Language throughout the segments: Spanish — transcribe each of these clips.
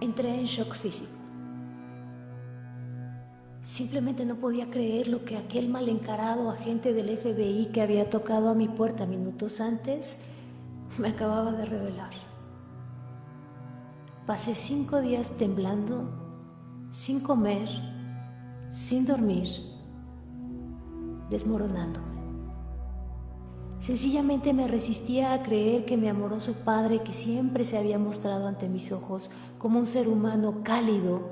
Entré en shock físico. Simplemente no podía creer lo que aquel mal encarado agente del FBI que había tocado a mi puerta minutos antes me acababa de revelar. Pasé 5 días temblando, sin comer, sin dormir, desmoronándome. Sencillamente me resistía a creer que mi amoroso padre, que siempre se había mostrado ante mis ojos como un ser humano cálido,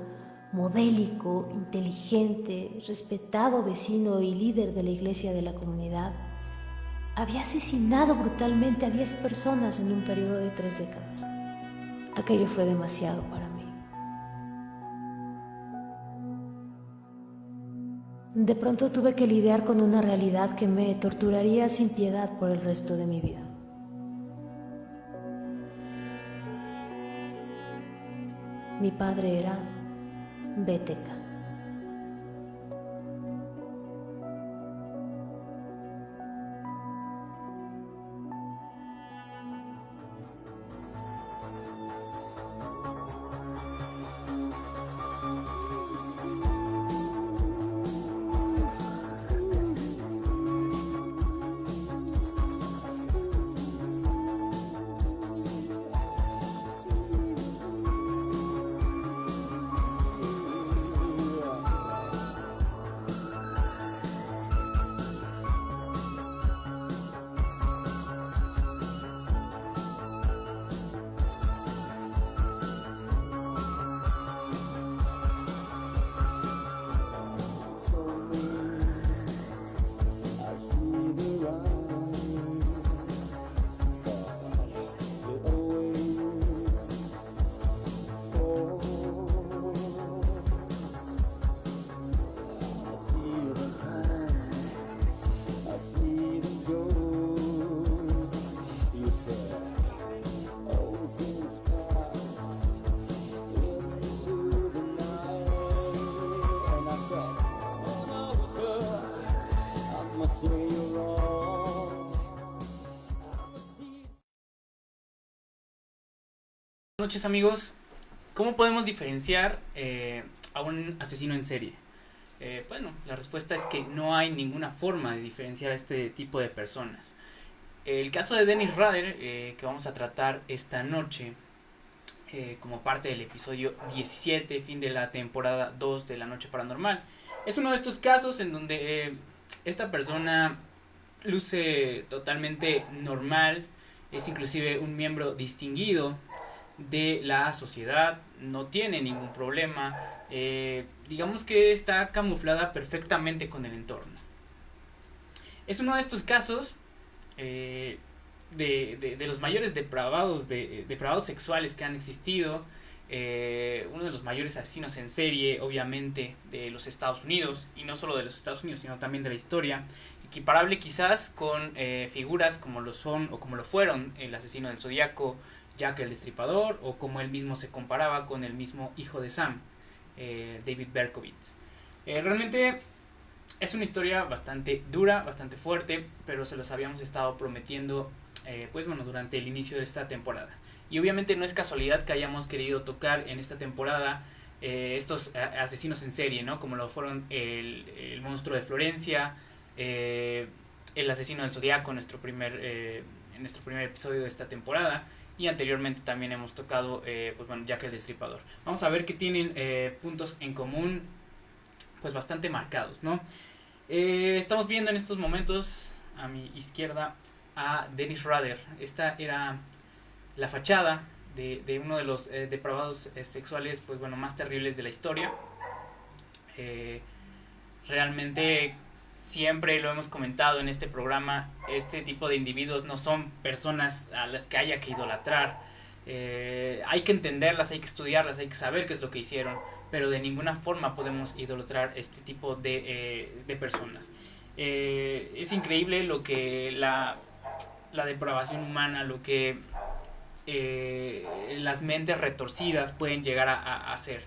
modélico, inteligente, respetado vecino y líder de la iglesia de la comunidad, había asesinado brutalmente a 10 personas en un periodo de 3 décadas. Aquello fue demasiado para mí. De pronto tuve que lidiar con una realidad que me torturaría sin piedad por el resto de mi vida. Mi padre era BTK. Buenas noches, amigos. ¿Cómo podemos diferenciar a un asesino en serie? Bueno, la respuesta es que no hay ninguna forma de diferenciar a este tipo de personas. El caso de Dennis Rader, que vamos a tratar esta noche como parte del episodio 17, fin de la temporada 2 de La Noche Paranormal, es uno de estos casos en donde esta persona luce totalmente normal, es inclusive un miembro distinguido de la sociedad, no tiene ningún problema, digamos que está camuflada perfectamente con el entorno. Es uno de estos casos de los mayores depravados sexuales que han existido, uno de los mayores asesinos en serie, obviamente, de los Estados Unidos, y no solo de los Estados Unidos, sino también de la historia, equiparable quizás con figuras como lo son o como lo fueron el asesino del Zodíaco, Jack el Destripador, o como él mismo se comparaba con el mismo hijo de Sam, David Berkowitz. Realmente es una historia bastante dura, bastante fuerte, pero se los habíamos estado prometiendo durante el inicio de esta temporada. Y obviamente no es casualidad que hayamos querido tocar en esta temporada estos asesinos en serie, ¿no? Como lo fueron el monstruo de Florencia, el asesino del Zodíaco en nuestro primer episodio de esta temporada. Y anteriormente también hemos tocado Jack el Destripador. Vamos a ver que tienen puntos en común pues bastante marcados, ¿no? Estamos viendo en estos momentos a mi izquierda a Dennis Rader. Esta era la fachada de uno de los depravados sexuales más terribles de la historia. Realmente siempre lo hemos comentado en este programa, este tipo de individuos no son personas a las que haya que idolatrar. Hay que entenderlas, hay que estudiarlas, hay que saber qué es lo que hicieron, pero de ninguna forma podemos idolatrar este tipo de personas. Es increíble lo que la depravación humana, lo que las mentes retorcidas pueden llegar a hacer.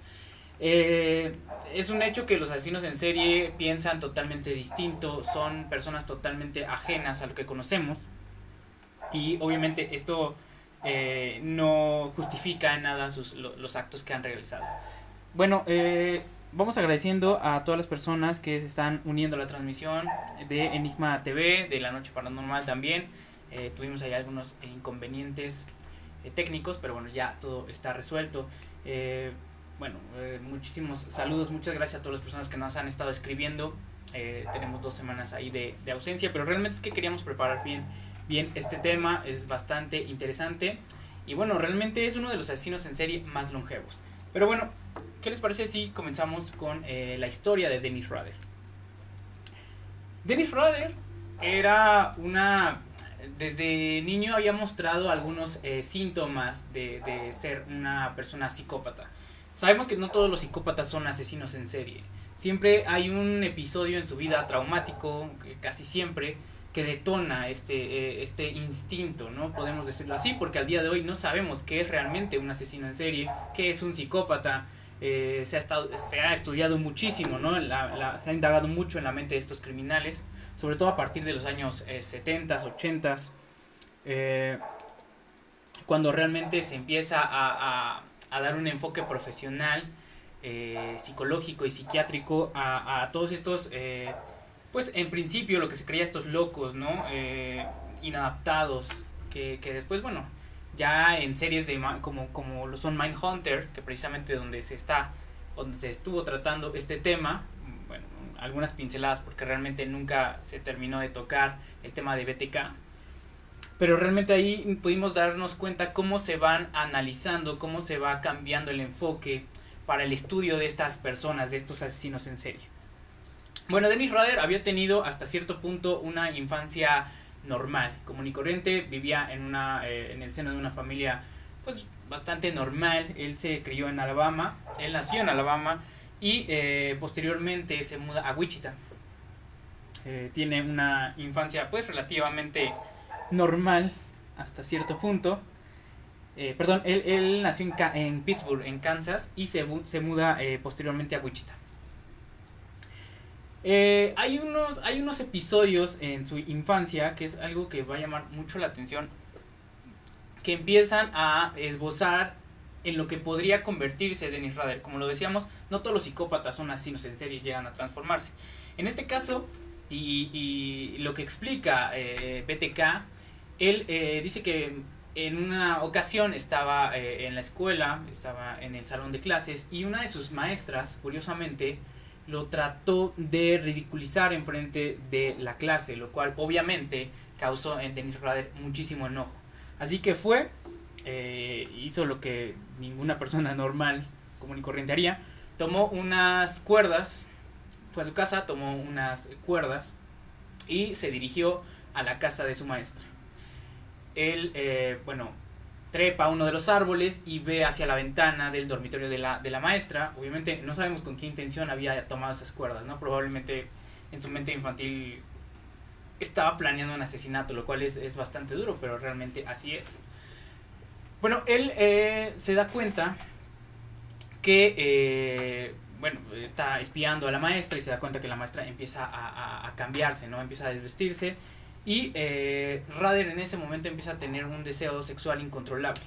Es un hecho que los asesinos en serie piensan totalmente distinto, son personas totalmente ajenas a lo que conocemos, y obviamente esto no justifica en nada los actos que han realizado. Bueno, vamos agradeciendo a todas las personas que se están uniendo a la transmisión de Enigma TV, de La Noche Paranormal también. Tuvimos ahí algunos inconvenientes técnicos, pero bueno, ya todo está resuelto. Muchísimos saludos, muchas gracias a todas las personas que nos han estado escribiendo. Tenemos 2 semanas ahí de ausencia, pero realmente es que queríamos preparar bien este tema, es bastante interesante y bueno, realmente es uno de los asesinos en serie más longevos. Pero bueno, ¿qué les parece si comenzamos con la historia de Dennis Rader? Dennis Rader era desde niño había mostrado algunos síntomas de ser una persona psicópata. Sabemos que no todos los psicópatas son asesinos en serie. Siempre hay un episodio en su vida traumático, casi siempre, que detona este instinto, ¿no? Podemos decirlo así, porque al día de hoy no sabemos qué es realmente un asesino en serie, qué es un psicópata. Se ha estudiado muchísimo, ¿no? Se ha indagado mucho en la mente de estos criminales, sobre todo a partir de los años 70s, 80s, cuando realmente se empieza a dar un enfoque profesional, psicológico y psiquiátrico a todos estos, pues en principio lo que se creía estos locos, ¿no? Inadaptados, que después, bueno, ya en series como lo son Mindhunter, que precisamente donde se estuvo tratando este tema, bueno, algunas pinceladas porque realmente nunca se terminó de tocar el tema de BTK, pero realmente ahí pudimos darnos cuenta cómo se van analizando, cómo se va cambiando el enfoque para el estudio de estas personas, de estos asesinos en serie. Bueno, Dennis Rader había tenido hasta cierto punto una infancia normal, común y corriente, vivía en el seno de una familia pues bastante normal. Él se crió en Alabama, él nació en Alabama y posteriormente se muda a Wichita. Tiene una infancia pues relativamente normal hasta cierto punto. Él nació en Pittsburgh, en Kansas, y se muda posteriormente a Wichita. Hay unos episodios en su infancia que es algo que va a llamar mucho la atención, que empiezan a esbozar en lo que podría convertirse Dennis Rader. Como lo decíamos, no todos los psicópatas son asesinos en serie y llegan a transformarse. En este caso, y lo que explica BTK, él dice que en una ocasión estaba en la escuela, estaba en el salón de clases, y una de sus maestras, curiosamente, lo trató de ridiculizar en frente de la clase, lo cual obviamente causó en Dennis Rader muchísimo enojo. Así que hizo lo que ninguna persona normal, común y corriente haría, tomó unas cuerdas, fue a su casa, tomó unas cuerdas y se dirigió a la casa de su maestra. Él, trepa a uno de los árboles y ve hacia la ventana del dormitorio de la maestra. Obviamente no sabemos con qué intención había tomado esas cuerdas, ¿no? Probablemente en su mente infantil estaba planeando un asesinato, lo cual es bastante duro, pero realmente así es. Bueno, él se da cuenta que está espiando a la maestra y se da cuenta que la maestra empieza a cambiarse, ¿no? Empieza a desvestirse. Y Rader en ese momento empieza a tener un deseo sexual incontrolable.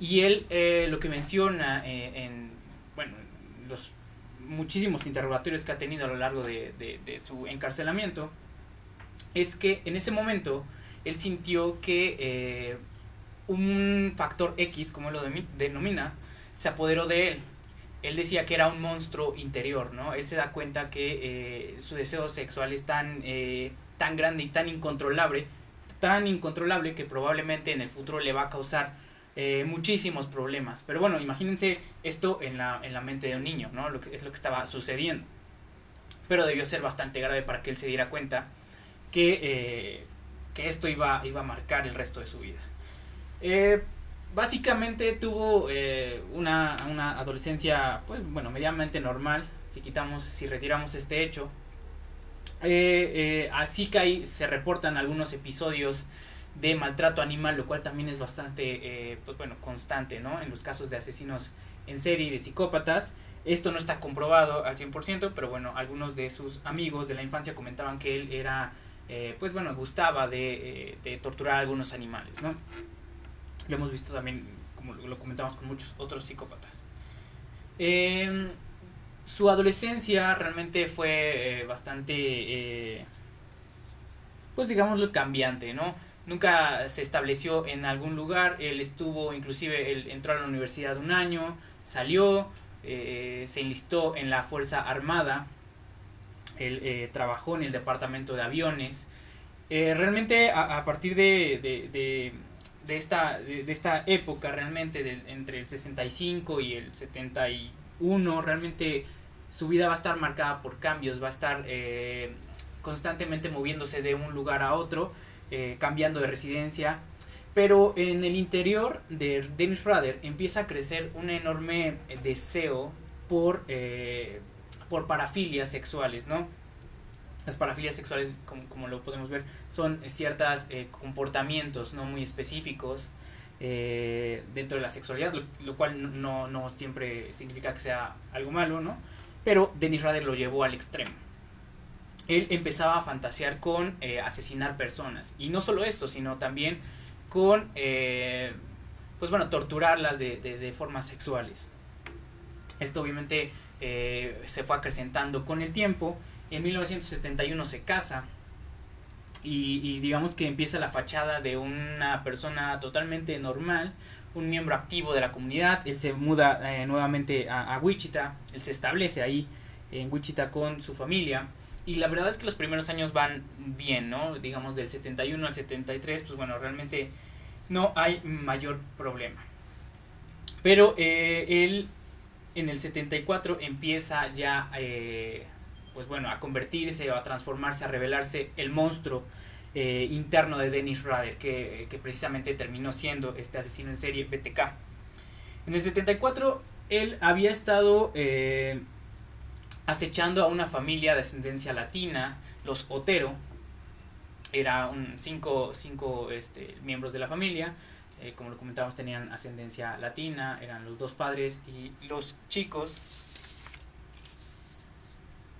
Y él lo que menciona en los muchísimos interrogatorios que ha tenido a lo largo de su encarcelamiento es que en ese momento él sintió que un factor X, como él lo denomina, se apoderó de él. Él decía que era un monstruo interior, ¿no? Él se da cuenta que su deseo sexual es tan grande y tan incontrolable que probablemente en el futuro le va a causar muchísimos problemas. Pero bueno, imagínense esto en la mente de un niño, ¿no? Es lo que estaba sucediendo. Pero debió ser bastante grave para que él se diera cuenta que esto iba a marcar el resto de su vida. Básicamente tuvo una adolescencia medianamente normal, si retiramos este hecho. Así que ahí se reportan algunos episodios de maltrato animal, lo cual también es bastante constante, ¿no? En los casos de asesinos en serie y de psicópatas. Esto no está comprobado al 100%, pero bueno, algunos de sus amigos de la infancia comentaban que él era gustaba de torturar a algunos animales, ¿no? Lo hemos visto también, como lo comentamos, con muchos otros psicópatas. Su adolescencia realmente fue bastante, pues digámoslo, cambiante, ¿no? Nunca se estableció en algún lugar. Él estuvo, inclusive, él entró a la universidad un año, salió, se enlistó en la Fuerza Armada. Él trabajó en el departamento de aviones. Realmente a partir de esta época, realmente entre el 65 y el 71, realmente su vida va a estar marcada por cambios, va a estar constantemente moviéndose de un lugar a otro, cambiando de residencia. Pero en el interior de Dennis Rader empieza a crecer un enorme deseo por parafilias sexuales, ¿no? Las parafilias sexuales, como lo podemos ver, son ciertos comportamientos no muy específicos dentro de la sexualidad, lo cual no siempre significa que sea algo malo, ¿no? Pero Dennis Rader lo llevó al extremo. Él empezaba a fantasear con asesinar personas. Y no solo esto, sino también con, pues bueno, torturarlas de formas sexuales. Esto obviamente se fue acrecentando con el tiempo. En 1971 se casa y digamos que empieza la fachada de una persona totalmente normal, un miembro activo de la comunidad. Él se muda nuevamente a Wichita, él se establece ahí en Wichita con su familia. Y la verdad es que los primeros años van bien, ¿no? Digamos del 71 al 73, pues bueno, realmente no hay mayor problema. Pero él en el 74 empieza ya, pues bueno, a convertirse o a transformarse, a revelarse el monstruo interno de Dennis Rader, que precisamente terminó siendo este asesino en serie BTK. En el 74 él había estado acechando a una familia de ascendencia latina, los Otero. Eran cinco miembros de la familia. Como lo comentábamos, tenían ascendencia latina, eran los dos padres y los chicos.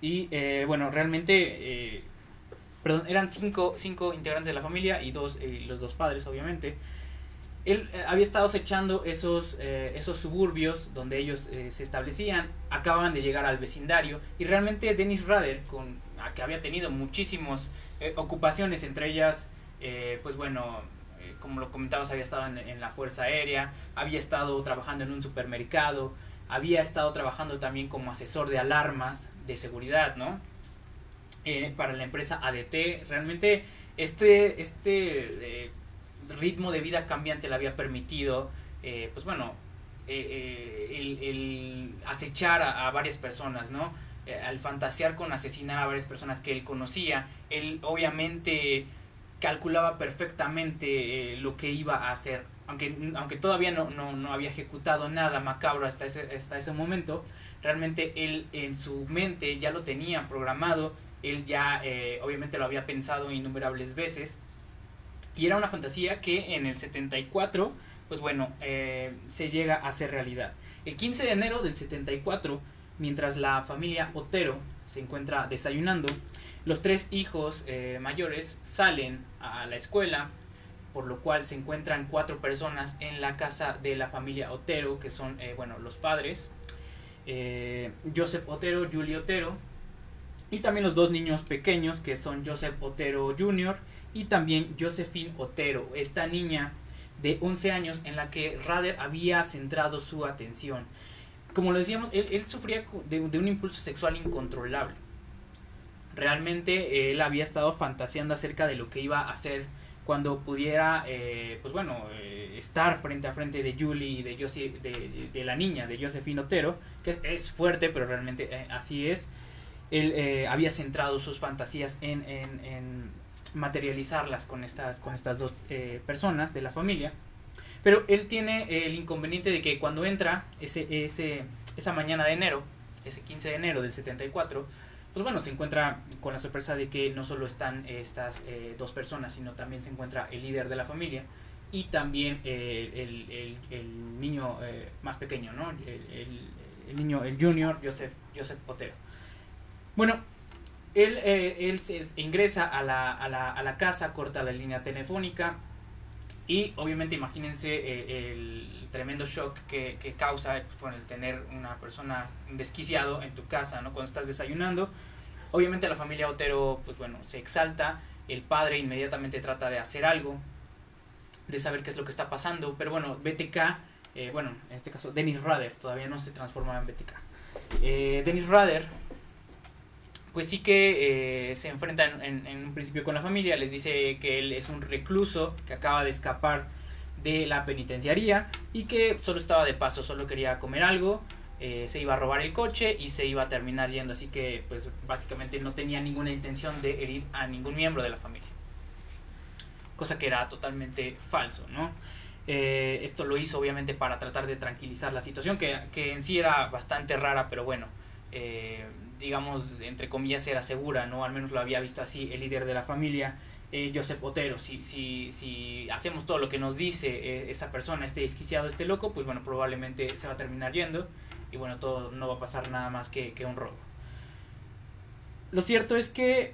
Y bueno, realmente, eran cinco integrantes de la familia y los dos padres, obviamente. Él había estado acechando esos suburbios donde ellos se establecían, acababan de llegar al vecindario, y realmente Dennis Rader, que había tenido muchísimas ocupaciones, entre ellas, pues bueno, como lo comentabas, había estado en la Fuerza Aérea, había estado trabajando en un supermercado, había estado trabajando también como asesor de alarmas de seguridad, ¿no? Para la empresa ADT. Realmente este ritmo de vida cambiante le había permitido, pues bueno, el acechar a varias personas, ¿no? Al fantasear con asesinar a varias personas que él conocía. Él obviamente calculaba perfectamente lo que iba a hacer, aunque todavía no había ejecutado nada macabro hasta ese momento. Realmente él en su mente ya lo tenía programado, él ya obviamente lo había pensado innumerables veces, y era una fantasía que en el 74, pues bueno, se llega a hacer realidad. El 15 de enero del 74, mientras la familia Otero se encuentra desayunando, los tres hijos mayores salen a la escuela, por lo cual se encuentran 4 personas en la casa de la familia Otero, que son, bueno, los padres, Joseph Otero, Julie Otero, y también los 2 niños pequeños, que son Joseph Otero Jr. y también Josephine Otero, esta niña de 11 años en la que Rader había centrado su atención. Como lo decíamos, él sufría de un impulso sexual incontrolable. Realmente él había estado fantaseando acerca de lo que iba a hacer cuando pudiera, pues bueno, estar frente a frente de Julie y de la niña, de Josephine Otero, que es fuerte, pero realmente así es. Él había centrado sus fantasías en materializarlas con estas 2 personas de la familia. Pero él tiene el inconveniente de que cuando entra esa mañana de enero, ese 15 de enero del 74, pues bueno, se encuentra con la sorpresa de que no solo están estas 2 personas, sino también se encuentra el líder de la familia y también el niño más pequeño, ¿no? El niño, el junior, Joseph Otero. Bueno, él se ingresa a la casa, corta la línea telefónica Y obviamente imagínense el tremendo shock que causa pues, el tener una persona, un desquiciado en tu casa, ¿no? Cuando estás desayunando. Obviamente la familia Otero, pues bueno, se exalta. El padre inmediatamente trata de hacer algo, de saber qué es lo que está pasando. Pero bueno, BTK, bueno, en este caso Dennis Rader, todavía no se transforma en BTK. Dennis Rader, pues sí que se enfrenta en un principio con la familia. Les dice que él es un recluso que acaba de escapar de la penitenciaría y que solo estaba de paso, solo quería comer algo. Se iba a robar el coche y se iba a terminar yendo, así que pues básicamente no tenía ninguna intención de herir a ningún miembro de la familia, cosa que era totalmente falso, ¿no? Esto lo hizo obviamente para tratar de tranquilizar la situación, que en sí era bastante rara, pero bueno, digamos, entre comillas era segura, ¿no? Al menos lo había visto así el líder de la familia, Joseph Otero. Si hacemos todo lo que nos dice esa persona, este desquiciado, este loco, pues bueno, probablemente se va a terminar yendo y bueno, todo no va a pasar nada más que un robo. Lo cierto es que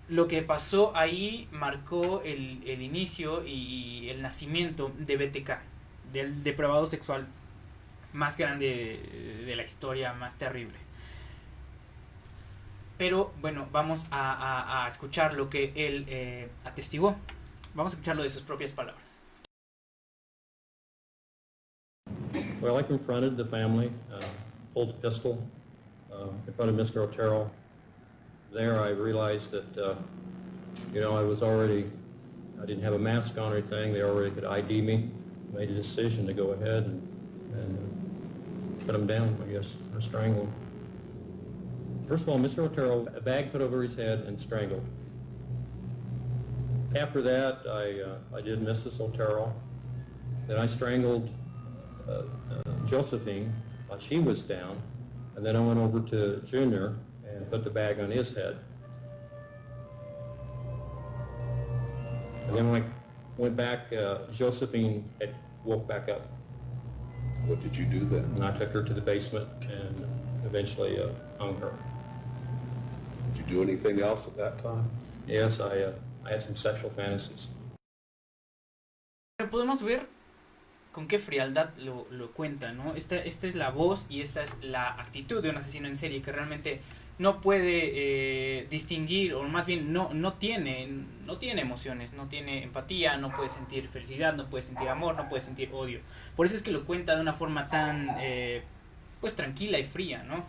lo que pasó ahí marcó el inicio y el nacimiento de BTK, del depravado sexual más grande de la historia, más terrible. Pero bueno, vamos a escuchar lo que él atestiguó. Vamos a escucharlo de sus propias palabras. Well, I confronted the family, pulled a pistol, confronted Mr. Otero. There I realized that, I didn't have a mask on or anything. They already could ID me. Made a decision to go ahead and put him down, I guess, or strangle him. First of all, Mr. Otero, a bag put over his head and strangled. After that, I did Mrs. Otero. Then I strangled Josephine while she was down, and then I went over to Junior and put the bag on his head. And then when I went back, Josephine had woke back up. What did you do then? And I took her to the basement and eventually hung her. Did you do anything else at that time? Yes, I had some sexual fantasies. Podemos ver con qué frialdad lo cuenta, ¿no? Esta es la voz y esta es la actitud de un asesino en serie que realmente no puede distinguir, o más bien no tiene emociones, no tiene empatía, no puede sentir felicidad, no puede sentir amor, no puede sentir odio. Por eso es que lo cuenta de una forma tan pues tranquila y fría, ¿no?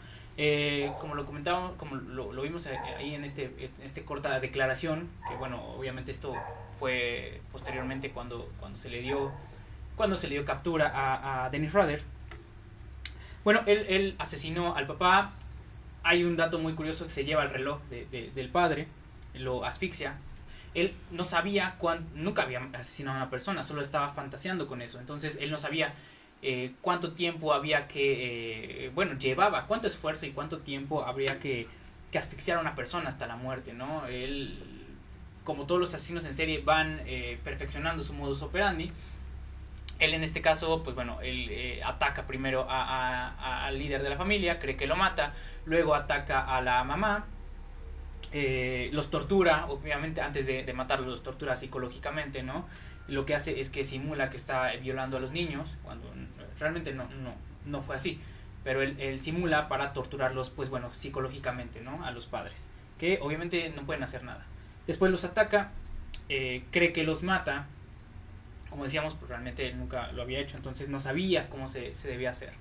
Como lo comentábamos, como lo vimos ahí en este corta declaración, que bueno, obviamente esto fue posteriormente cuando se le dio captura a Dennis Rader. Bueno, él asesinó al papá. Hay un dato muy curioso, que se lleva el reloj del padre, lo asfixia. Él no sabía nunca había asesinado a una persona, solo estaba fantaseando con eso. Entonces él no sabía cuánto tiempo había que, llevaba, cuánto esfuerzo y cuánto tiempo habría que asfixiar a una persona hasta la muerte, ¿no? Él, como todos los asesinos en serie, van perfeccionando su modus operandi. Él en este caso, pues bueno, él ataca primero al líder de la familia, cree que lo mata, luego ataca a la mamá, los tortura, obviamente antes de matarlos los tortura psicológicamente, ¿no? Lo que hace es que simula que está violando a los niños, cuando realmente no fue así, pero él simula para torturarlos, pues bueno, psicológicamente, ¿no? A los padres, que obviamente no pueden hacer nada. Después los ataca, cree que los mata. Como decíamos, pues realmente nunca lo había hecho, entonces no sabía cómo se debía hacer.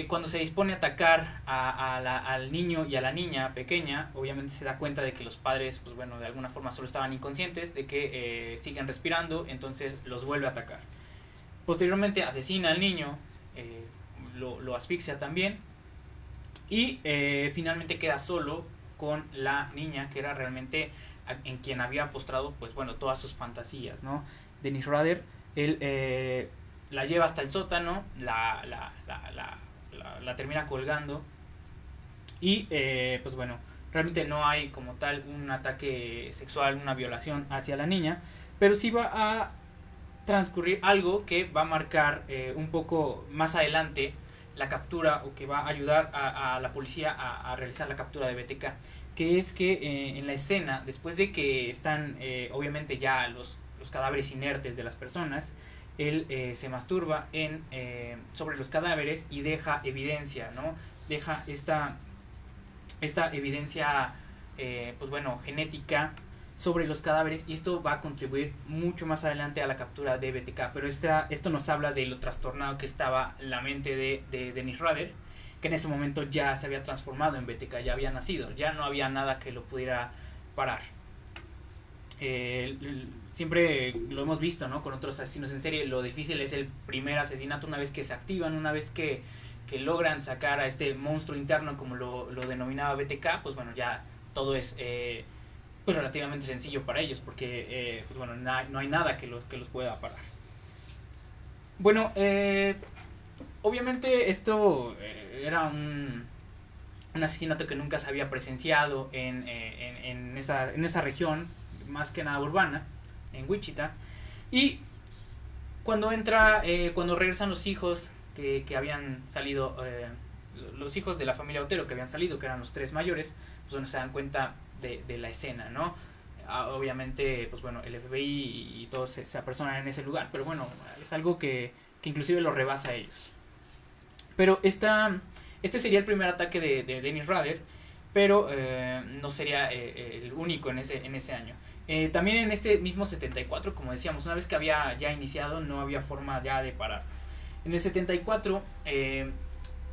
Cuando se dispone a atacar al niño y a la niña pequeña, obviamente se da cuenta de que los padres, pues bueno, de alguna forma solo estaban inconscientes, de que siguen respirando, entonces los vuelve a atacar. Posteriormente asesina al niño, lo asfixia también, y finalmente queda solo con la niña, que era realmente en quien había postrado, pues bueno, todas sus fantasías, ¿no? Dennis Rader, él la lleva hasta el sótano, la termina colgando y pues bueno, realmente no hay como tal un ataque sexual, una violación hacia la niña, pero sí va a transcurrir algo que va a marcar un poco más adelante la captura, o que va a ayudar a la policía a realizar la captura de BTK, que es que en la escena, después de que están obviamente ya los los cadáveres inertes de las personas. Él se masturba sobre los cadáveres y deja evidencia, ¿no? Deja esta evidencia, pues bueno, genética sobre los cadáveres, y esto va a contribuir mucho más adelante a la captura de BTK. Pero esto nos habla de lo trastornado que estaba la mente de Dennis Rader, que en ese momento ya se había transformado en BTK, ya había nacido, ya no había nada que lo pudiera parar. Siempre lo hemos visto, ¿no? Con otros asesinos en serie, lo difícil es el primer asesinato. Una vez que se activan, una vez que logran sacar a este monstruo interno, como lo denominaba BTK, pues bueno, ya todo es pues relativamente sencillo para ellos, porque pues bueno, no hay nada que los pueda parar. Bueno, obviamente esto era un asesinato que nunca se había presenciado en esa región, más que nada urbana, en Wichita. Y cuando regresan los hijos que habían salido, los hijos de la familia Otero que habían salido, que eran los 3 mayores, pues bueno, se dan cuenta de la escena, ¿no? Obviamente, pues bueno, el FBI y todos se apersonan en ese lugar, pero bueno, es algo que inclusive lo rebasa a ellos. Pero este sería el primer ataque de Dennis Rader, pero no sería el único en ese año. También en este mismo 74, como decíamos, una vez que había ya iniciado, no había forma ya de parar. En el 74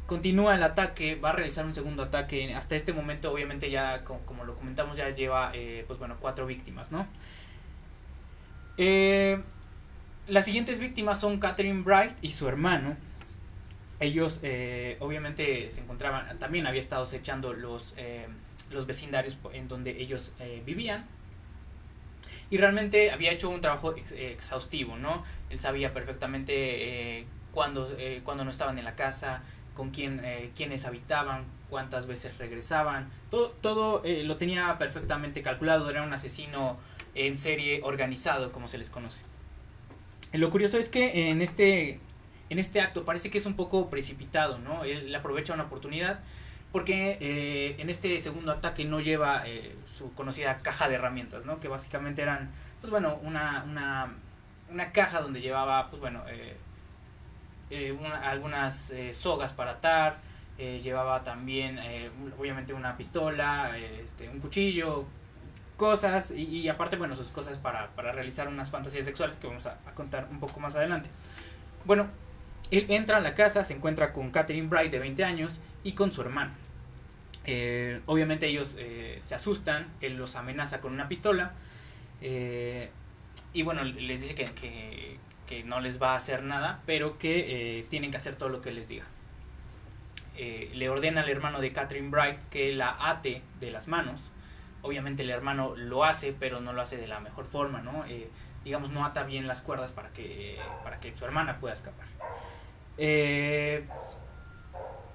continúa el ataque, va a realizar un segundo ataque. Hasta este momento, obviamente, ya como lo comentamos, ya lleva pues bueno, 4 víctimas, ¿no? Las siguientes víctimas son Catherine Bright y su hermano. Ellos obviamente se encontraban, también había estado acechando los vecindarios en donde ellos vivían. Y realmente había hecho un trabajo exhaustivo, ¿no? Él sabía perfectamente cuándo no estaban en la casa, con quiénes habitaban, cuántas veces regresaban. Todo lo tenía perfectamente calculado. Era un asesino en serie organizado, como se les conoce. Lo curioso es que en este acto parece que es un poco precipitado, ¿no? Él aprovecha una oportunidad porque en este segundo ataque no lleva su conocida caja de herramientas, ¿no? Que básicamente eran, pues bueno, una caja donde llevaba, pues bueno, algunas sogas para atar, llevaba también obviamente una pistola, un cuchillo, cosas y aparte, bueno, sus cosas para realizar unas fantasías sexuales que vamos a contar un poco más adelante. Bueno, él entra a la casa, se encuentra con Catherine Bright de 20 años y con su hermano. Obviamente ellos se asustan, él los amenaza con una pistola y bueno, les dice que no les va a hacer nada, pero que tienen que hacer todo lo que les diga. Le ordena al hermano de Catherine Bright que la ate de las manos. Obviamente el hermano lo hace, pero no lo hace de la mejor forma, ¿no? Digamos, no ata bien las cuerdas para que su hermana pueda escapar.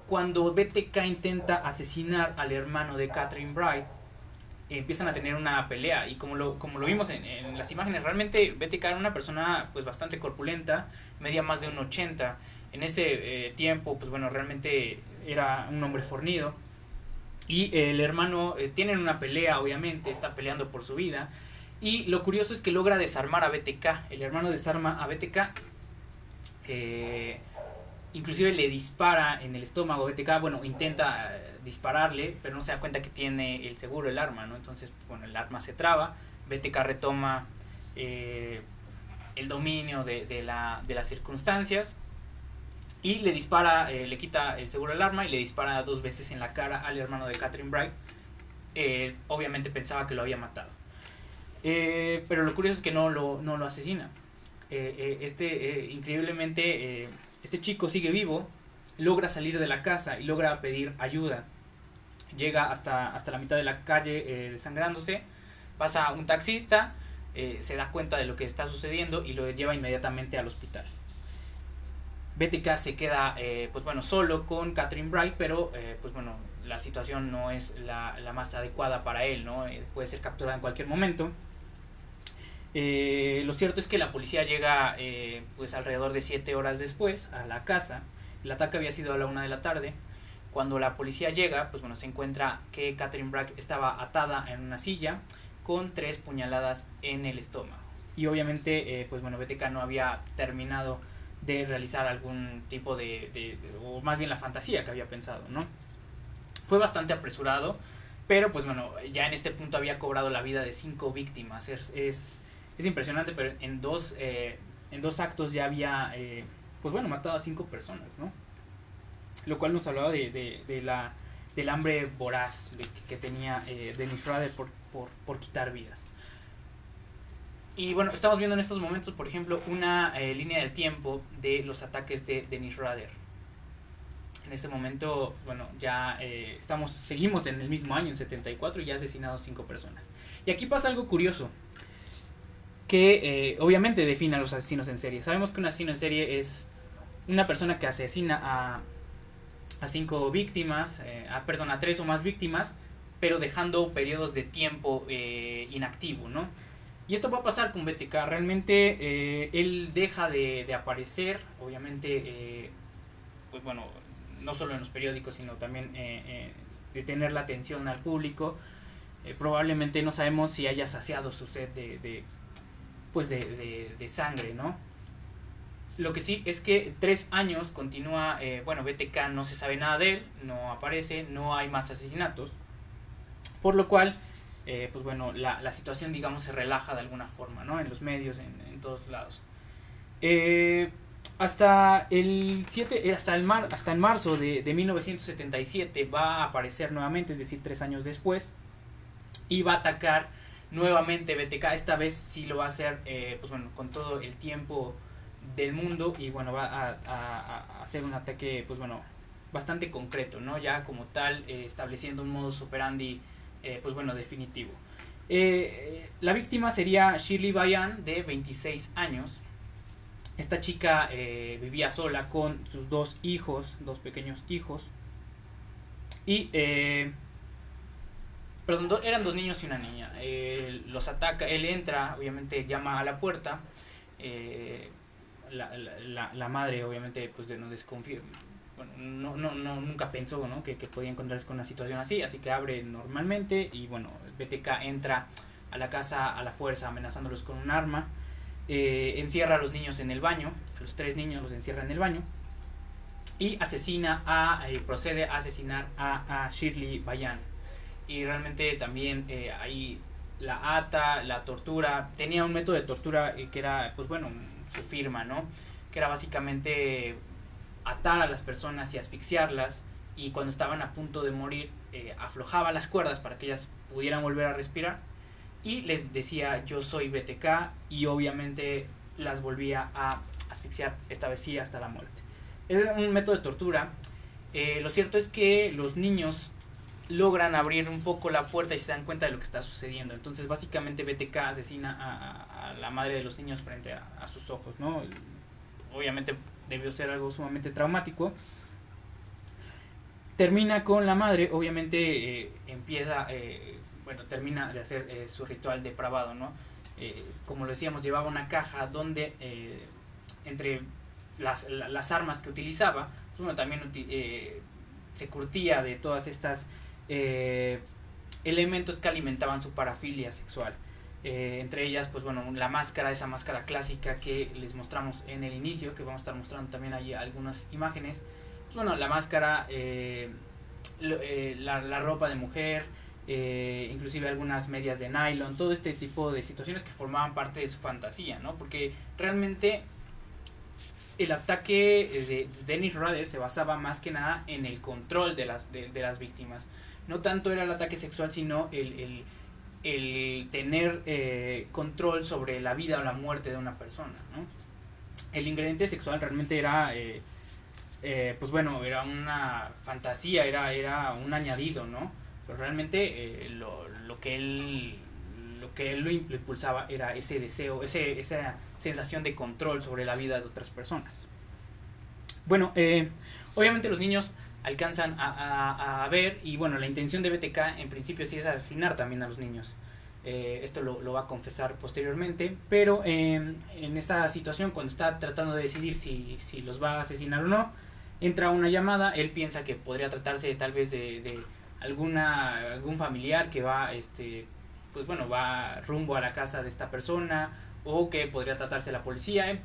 Cuando BTK intenta asesinar al hermano de Catherine Bright, empiezan a tener una pelea, y como lo vimos en las imágenes, realmente BTK era una persona pues bastante corpulenta, medía más de 1.80. En ese tiempo, pues bueno, realmente era un hombre fornido. Y el hermano tienen una pelea, obviamente, está peleando por su vida. Y lo curioso es que logra desarmar a BTK. El hermano desarma a BTK. Inclusive le dispara en el estómago a BTK. Bueno, intenta dispararle, pero no se da cuenta que tiene el seguro, el arma, ¿no? Entonces, bueno, el arma se traba. BTK retoma el dominio de las circunstancias. Y le dispara, le quita el seguro del arma y le dispara 2 veces en la cara al hermano de Catherine Bright. Obviamente pensaba que lo había matado. Pero lo curioso es que no lo asesina. Increíblemente, este chico sigue vivo, logra salir de la casa y logra pedir ayuda. Llega hasta la mitad de la calle desangrándose, pasa un taxista, se da cuenta de lo que está sucediendo y lo lleva inmediatamente al hospital. BTK se queda pues bueno, solo con Catherine Bright, pero pues bueno, la situación no es la más adecuada para él, ¿no? Puede ser capturado en cualquier momento. Lo cierto es que la policía llega pues alrededor de 7 horas después a la casa. El ataque había sido a la 1 de la tarde. Cuando la policía llega, pues bueno, se encuentra que Catherine Bright estaba atada en una silla con 3 puñaladas en el estómago. y obviamente pues bueno, BTK no había terminado de realizar algún tipo o más bien la fantasía que había pensado, ¿no? Fue bastante apresurado, pero pues bueno, ya en este punto había cobrado la vida de 5 víctimas. Es impresionante, pero en dos actos ya había pues bueno, matado a 5 personas, ¿no? Lo cual nos hablaba del hambre voraz que tenía Dennis Rader por quitar vidas. Y bueno, estamos viendo en estos momentos, por ejemplo, una línea del tiempo de los ataques de Dennis Rader. En este momento, bueno, ya seguimos en el mismo año, en 74, y ya ha asesinado 5 personas. Y aquí pasa algo curioso, que obviamente define a los asesinos en serie. Sabemos que un asesino en serie es una persona que asesina a 5 víctimas, a 3 o más víctimas, pero dejando periodos de tiempo inactivo, ¿no? Y esto va a pasar con BTK. Realmente él deja de aparecer, obviamente, pues bueno, no solo en los periódicos, sino también de tener la atención al público. Probablemente no sabemos si haya saciado su sed de sangre, ¿no? Lo que sí es que 3 años continúa, BTK no se sabe nada de él, no aparece, no hay más asesinatos, por lo cual pues bueno, la situación, digamos, se relaja de alguna forma, ¿no? En los medios, en todos lados. Hasta en marzo de 1977 va a aparecer nuevamente, es decir, 3 años después, y va a atacar nuevamente BTK. Esta vez sí lo va a hacer, pues bueno, con todo el tiempo del mundo, y bueno, va a hacer un ataque, pues bueno, bastante concreto, ¿no? Ya como tal, estableciendo un modus operandi pues bueno, definitivo. La víctima sería Shirley Bayan, de 26 años. Esta chica vivía sola con sus 2 pequeños hijos. Y eran 2 niños y una niña. Los ataca, él entra, obviamente llama a la puerta. La madre, obviamente, pues no desconfía. Bueno, nunca pensó, ¿no? que podía encontrarse con una situación así que abre normalmente, y bueno, BTK entra a la casa a la fuerza, amenazándolos con un arma. Encierra a los niños en el baño, a los 3 niños los encierra en el baño, y procede a asesinar a Shirley Bayan. Y realmente también ahí la ata, la tortura. Tenía un método de tortura que era, pues bueno, su firma, ¿no? Que era básicamente atar a las personas y asfixiarlas, y cuando estaban a punto de morir aflojaba las cuerdas para que ellas pudieran volver a respirar, y les decía: yo soy BTK, y obviamente las volvía a asfixiar, esta vez sí hasta la muerte. Es un método de tortura. Lo cierto es que los niños logran abrir un poco la puerta y se dan cuenta de lo que está sucediendo. Entonces básicamente BTK asesina a la madre de los niños frente a sus ojos, ¿no? Obviamente debió ser algo sumamente traumático. Termina con la madre, obviamente termina de hacer su ritual depravado, ¿no? Como lo decíamos, llevaba una caja donde entre las armas que utilizaba, pues bueno, también se curtía de todas estas elementos que alimentaban su parafilia sexual. Entre ellas, pues bueno, la máscara, esa máscara clásica que les mostramos en el inicio, que vamos a estar mostrando también ahí algunas imágenes. Pues bueno, la máscara, la ropa de mujer, inclusive algunas medias de nylon, todo este tipo de situaciones que formaban parte de su fantasía, ¿no? Porque realmente el ataque de Dennis Rader se basaba más que nada en el control de las víctimas. No tanto era el ataque sexual, sino el tener control sobre la vida o la muerte de una persona, ¿no? El ingrediente sexual realmente era pues bueno, era una fantasía, era un añadido, ¿no? Pero realmente lo que él lo impulsaba era ese deseo, esa sensación de control sobre la vida de otras personas. Bueno, obviamente los niños alcanzan a ver, y bueno, la intención de BTK en principio sí es asesinar también a los niños. Esto lo va a confesar posteriormente, pero en esta situación, cuando está tratando de decidir si los va a asesinar o no, entra una llamada. Él piensa que podría tratarse tal vez de algún familiar que va pues bueno, va rumbo a la casa de esta persona, o que podría tratarse de la policía.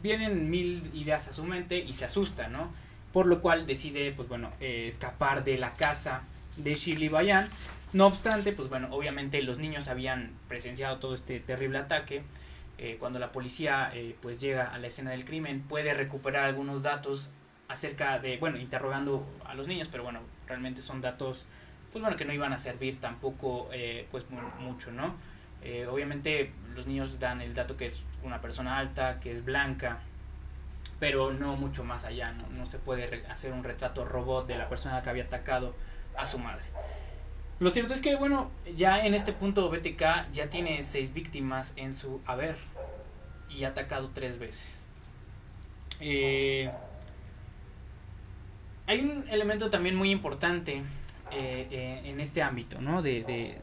Vienen mil ideas a su mente y se asusta, ¿no? Por lo cual decide, pues bueno, escapar de la casa de Shirley Bayan. No obstante, pues bueno, obviamente los niños habían presenciado todo este terrible ataque. Cuando la policía pues llega a la escena del crimen, puede recuperar algunos datos acerca de, bueno, interrogando a los niños, pero bueno, realmente son datos, pues bueno, que no iban a servir tampoco, pues mucho, ¿no? Obviamente los niños dan el dato que es una persona alta, que es blanca, pero no mucho más allá, no se puede hacer un retrato robot de la persona que había atacado a su madre. Lo cierto es que, bueno, ya en este punto BTK ya tiene 6 víctimas en su haber y ha atacado 3 veces. Hay un elemento también muy importante en este ámbito, ¿no? de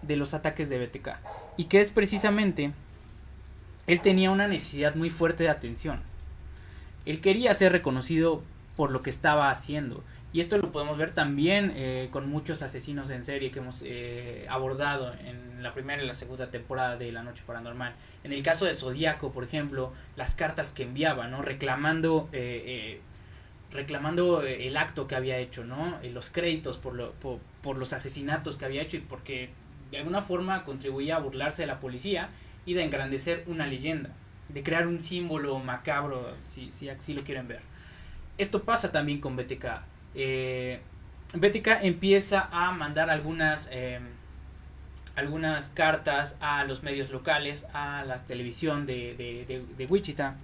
los ataques de BTK, y que es precisamente, él tenía una necesidad muy fuerte de atención. Él quería ser reconocido por lo que estaba haciendo, y esto lo podemos ver también con muchos asesinos en serie que hemos abordado en la primera y la segunda temporada de La Noche Paranormal. En el caso del Zodíaco, por ejemplo, las cartas que enviaba, ¿no? reclamando el acto que había hecho, ¿no? Los créditos por los asesinatos que había hecho, y porque de alguna forma contribuía a burlarse de la policía y de engrandecer una leyenda, de crear un símbolo macabro, si así lo quieren ver. Esto pasa también con BTK. BTK empieza a mandar algunas cartas a los medios locales, a la televisión de Wichita.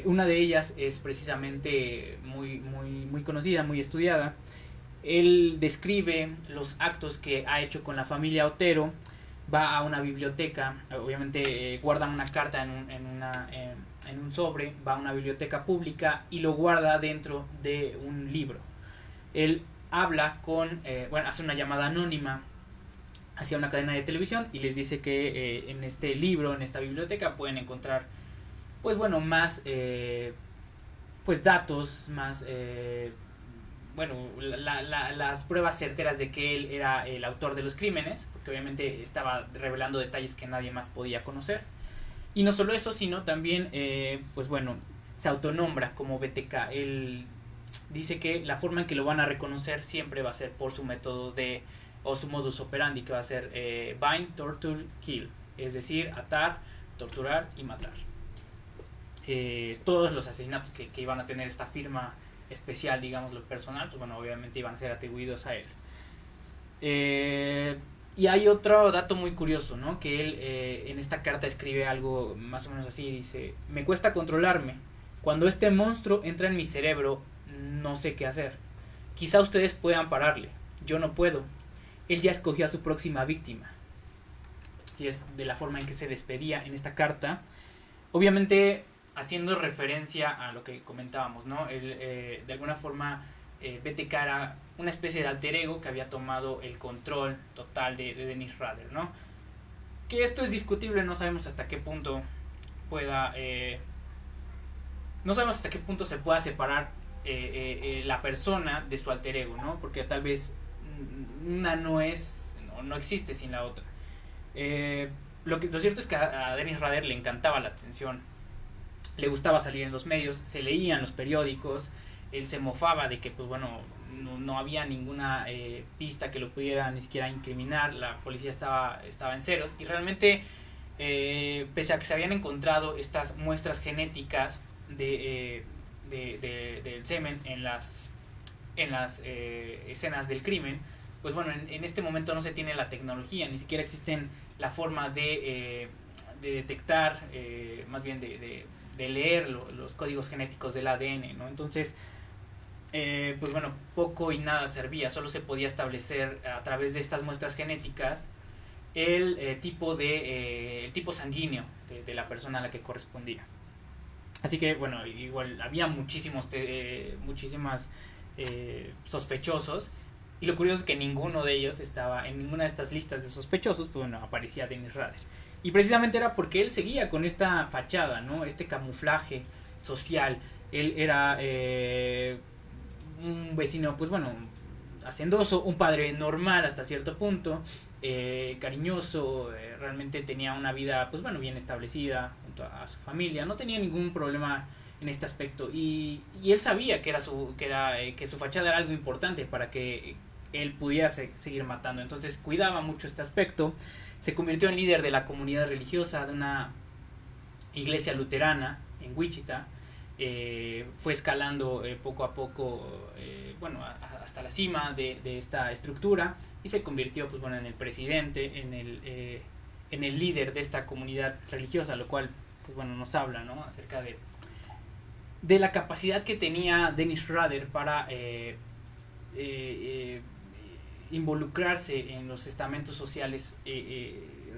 Una de ellas es precisamente muy conocida, muy estudiada. Él describe los actos que ha hecho con la familia Otero. Va a una biblioteca, obviamente guarda una carta en un sobre, va a una biblioteca pública y lo guarda dentro de un libro. Él habla hace una llamada anónima hacia una cadena de televisión y les dice que en este libro, en esta biblioteca, pueden encontrar, pues bueno, más datos, más las pruebas certeras de que él era el autor de los crímenes, porque obviamente estaba revelando detalles que nadie más podía conocer. Y no solo eso, sino también se autonombra como BTK. Él dice que la forma en que lo van a reconocer siempre va a ser por su método o su modus operandi, que va a ser bind, torture, kill, es decir, atar, torturar y matar. Todos los asesinatos que iban a tener esta firma especial, digamos, lo personal, pues bueno, obviamente iban a ser atribuidos a él. Y hay otro dato muy curioso, ¿no? Que él en esta carta escribe algo más o menos así, dice: me cuesta controlarme, cuando este monstruo entra en mi cerebro no sé qué hacer, quizá ustedes puedan pararle, yo no puedo, él ya escogió a su próxima víctima. Y es de la forma en que se despedía en esta carta, obviamente haciendo referencia a lo que comentábamos, ¿no? Él, de alguna forma, BTK era una especie de alter ego que había tomado el control total de Dennis Rader, ¿no? Que esto es discutible, no sabemos hasta qué punto se pueda separar la persona de su alter ego, ¿no? Porque tal vez una no existe sin la otra. Lo cierto es que a Dennis Rader le encantaba la atención, le gustaba salir en los medios, se leían los periódicos, él se mofaba de que, pues bueno, no había ninguna pista que lo pudiera ni siquiera incriminar, la policía estaba en ceros, y realmente, pese a que se habían encontrado estas muestras genéticas del semen en las escenas del crimen, pues bueno, en este momento no se tiene la tecnología, ni siquiera existen la forma de detectar, más bien de leer los códigos genéticos del ADN, ¿no? Entonces, pues bueno, poco y nada servía, solo se podía establecer a través de estas muestras genéticas el tipo sanguíneo de la persona a la que correspondía. Así que, bueno, igual había muchísimos sospechosos, y lo curioso es que ninguno de ellos estaba en ninguna de estas listas de sospechosos. Pues bueno, aparecía Dennis Rader. Y precisamente era porque él seguía con esta fachada, ¿no? Este camuflaje social. Él era un vecino, pues bueno, hacendoso, un padre normal hasta cierto punto, cariñoso, realmente tenía una vida, pues bueno, bien establecida junto a su familia, no tenía ningún problema en este aspecto, y él sabía que su fachada era algo importante para que él pudiera seguir matando. Entonces cuidaba mucho este aspecto. Se convirtió en líder de la comunidad religiosa de una iglesia luterana en Wichita. Fue escalando poco a poco, hasta la cima de esta estructura, y se convirtió, pues bueno, en el presidente, en el líder de esta comunidad religiosa, lo cual, pues bueno, nos habla, ¿no?, acerca de la capacidad que tenía Dennis Rader para involucrarse en los estamentos sociales,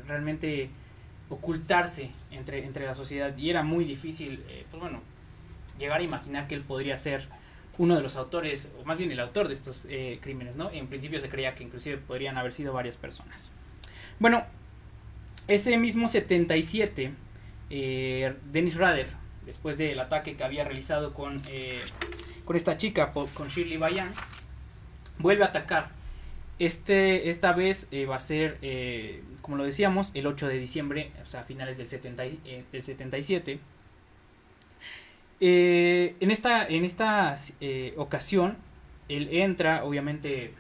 realmente ocultarse entre la sociedad, y era muy difícil, pues bueno, llegar a imaginar que él podría ser uno de los autores, o más bien el autor de estos crímenes, ¿no? En principio se creía que inclusive podrían haber sido varias personas. Bueno, ese mismo 77, Dennis Rader, después del ataque que había realizado con esta chica, con Shirley Bayan, vuelve a atacar. Esta vez va a ser, como lo decíamos, el 8 de diciembre, o sea, a finales del 77. En esta ocasión, él entra, obviamente,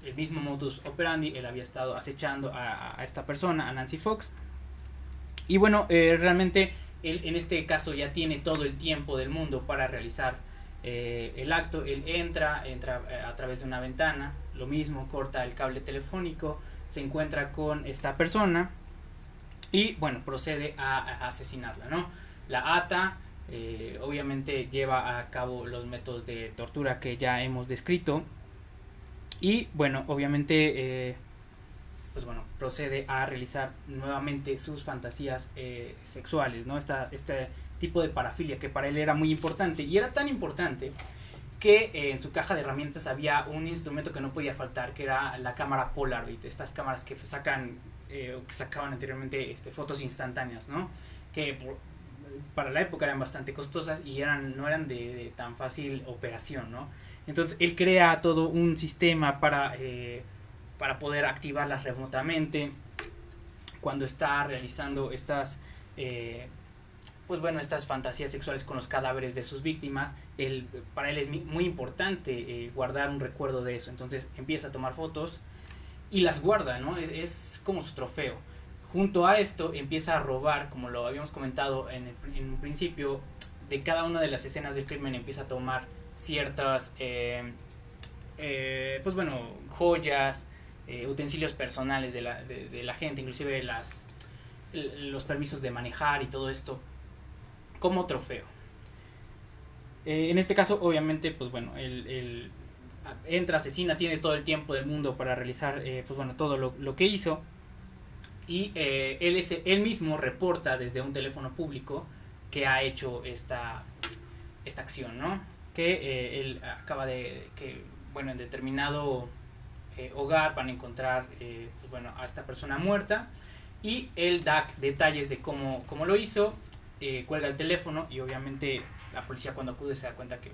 el mismo modus operandi. Él había estado acechando a esta persona, a Nancy Fox. Y bueno, realmente él en este caso ya tiene todo el tiempo del mundo para realizar el acto. Él entra a través de una ventana, lo mismo, corta el cable telefónico, se encuentra con esta persona y bueno, procede a asesinarla, ¿no? La ata, obviamente lleva a cabo los métodos de tortura que ya hemos descrito, y bueno, obviamente pues bueno, procede a realizar nuevamente sus fantasías sexuales, ¿no? Este tipo de parafilia que para él era muy importante, y era tan importante que en su caja de herramientas había un instrumento que no podía faltar, que era la cámara Polaroid, estas cámaras que sacan que sacaban anteriormente fotos instantáneas, ¿no? Que para la época eran bastante costosas y no eran de tan fácil operación, ¿no? Entonces él crea todo un sistema para poder activarlas remotamente cuando está realizando estas fantasías sexuales con los cadáveres de sus víctimas. Para él es muy importante guardar un recuerdo de eso. Entonces empieza a tomar fotos y las guarda, ¿no? Es como su trofeo. Junto a esto empieza a robar, como lo habíamos comentado en un principio, de cada una de las escenas del crimen empieza a tomar ciertas joyas, utensilios personales de la gente, inclusive los permisos de manejar y todo esto, como trofeo. En este caso, obviamente, pues bueno, él entra, asesina, tiene todo el tiempo del mundo para realizar todo lo que hizo, y él mismo reporta desde un teléfono público que ha hecho esta acción, ¿no? Que él acaba que en determinado hogar van a encontrar a esta persona muerta, y él da detalles de cómo lo hizo. Cuelga el teléfono, y obviamente la policía, cuando acude, se da cuenta que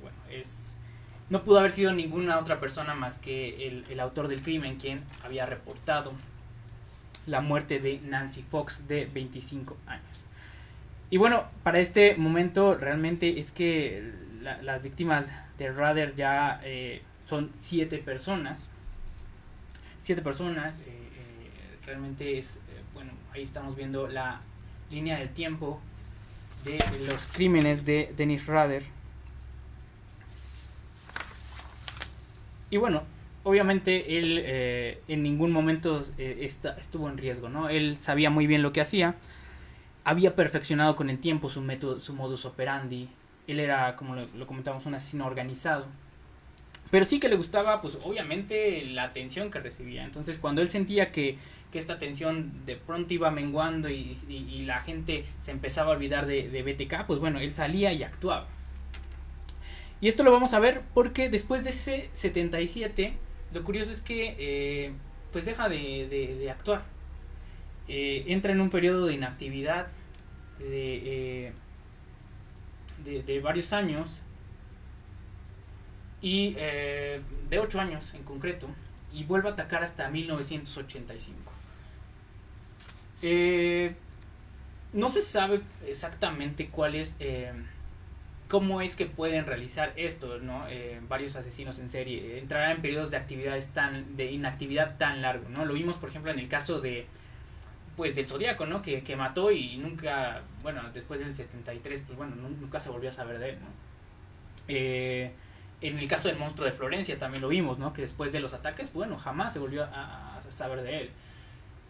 no pudo haber sido ninguna otra persona más que el autor del crimen, quien había reportado la muerte de Nancy Fox, de 25 años. Y bueno, para este momento realmente es que las víctimas de Rader ya son 7 personas. 7 personas. Realmente es, ahí estamos viendo la línea del tiempo de los crímenes de Dennis Rader. Y bueno, obviamente él en ningún momento estuvo en riesgo, ¿no? Él sabía muy bien lo que hacía, había perfeccionado con el tiempo su método, su modus operandi. Él era, como lo comentamos, un asesino organizado, pero sí que le gustaba, pues obviamente, la atención que recibía. Entonces, cuando él sentía que esta atención de pronto iba menguando y la gente se empezaba a olvidar de BTK, pues bueno, él salía y actuaba. Y esto lo vamos a ver porque después de ese 77, lo curioso es que pues deja de actuar. Entra en un periodo de inactividad de varios años. y de 8 años en concreto, y vuelve a atacar hasta 1985. No se sabe exactamente cuál es, cómo es que pueden realizar esto, ¿no? Varios asesinos en serie entrarán en periodos de inactividad tan largo, ¿no? Lo vimos, por ejemplo, en el caso de, pues, del Zodíaco, ¿no? Que mató y nunca, bueno, después del 73, pues bueno, nunca se volvió a saber de él, ¿no? En el caso del monstruo de Florencia también lo vimos, ¿no? Que después de los ataques, bueno, jamás se volvió a saber de él.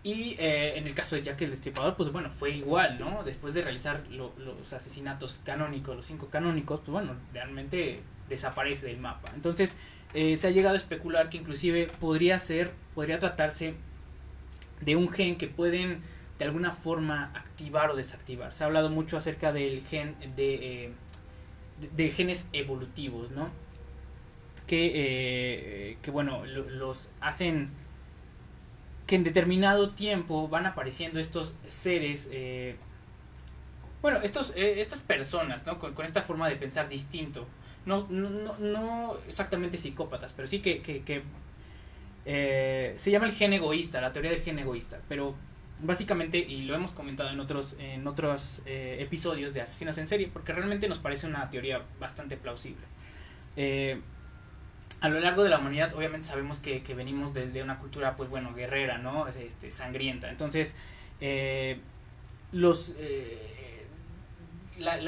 Y en el caso de Jack el Destripador, pues bueno, fue igual, ¿no? Después de realizar los asesinatos canónicos, los 5 canónicos, pues bueno, realmente desaparece del mapa. Entonces, se ha llegado a especular que inclusive podría tratarse de un gen que pueden de alguna forma activar o desactivar. Se ha hablado mucho acerca del gen de genes evolutivos, ¿no? Que bueno, los hacen que en determinado tiempo van apareciendo estos seres, bueno, estas personas, ¿no? Con esta forma de pensar distinto, no exactamente psicópatas, pero sí que se llama el gen egoísta, la teoría del gen egoísta, pero básicamente, y lo hemos comentado en otros episodios de asesinos en serie, porque realmente nos parece una teoría bastante plausible. A lo largo de la humanidad, obviamente sabemos que venimos desde una cultura, pues bueno, guerrera, ¿no? Sangrienta. Entonces, la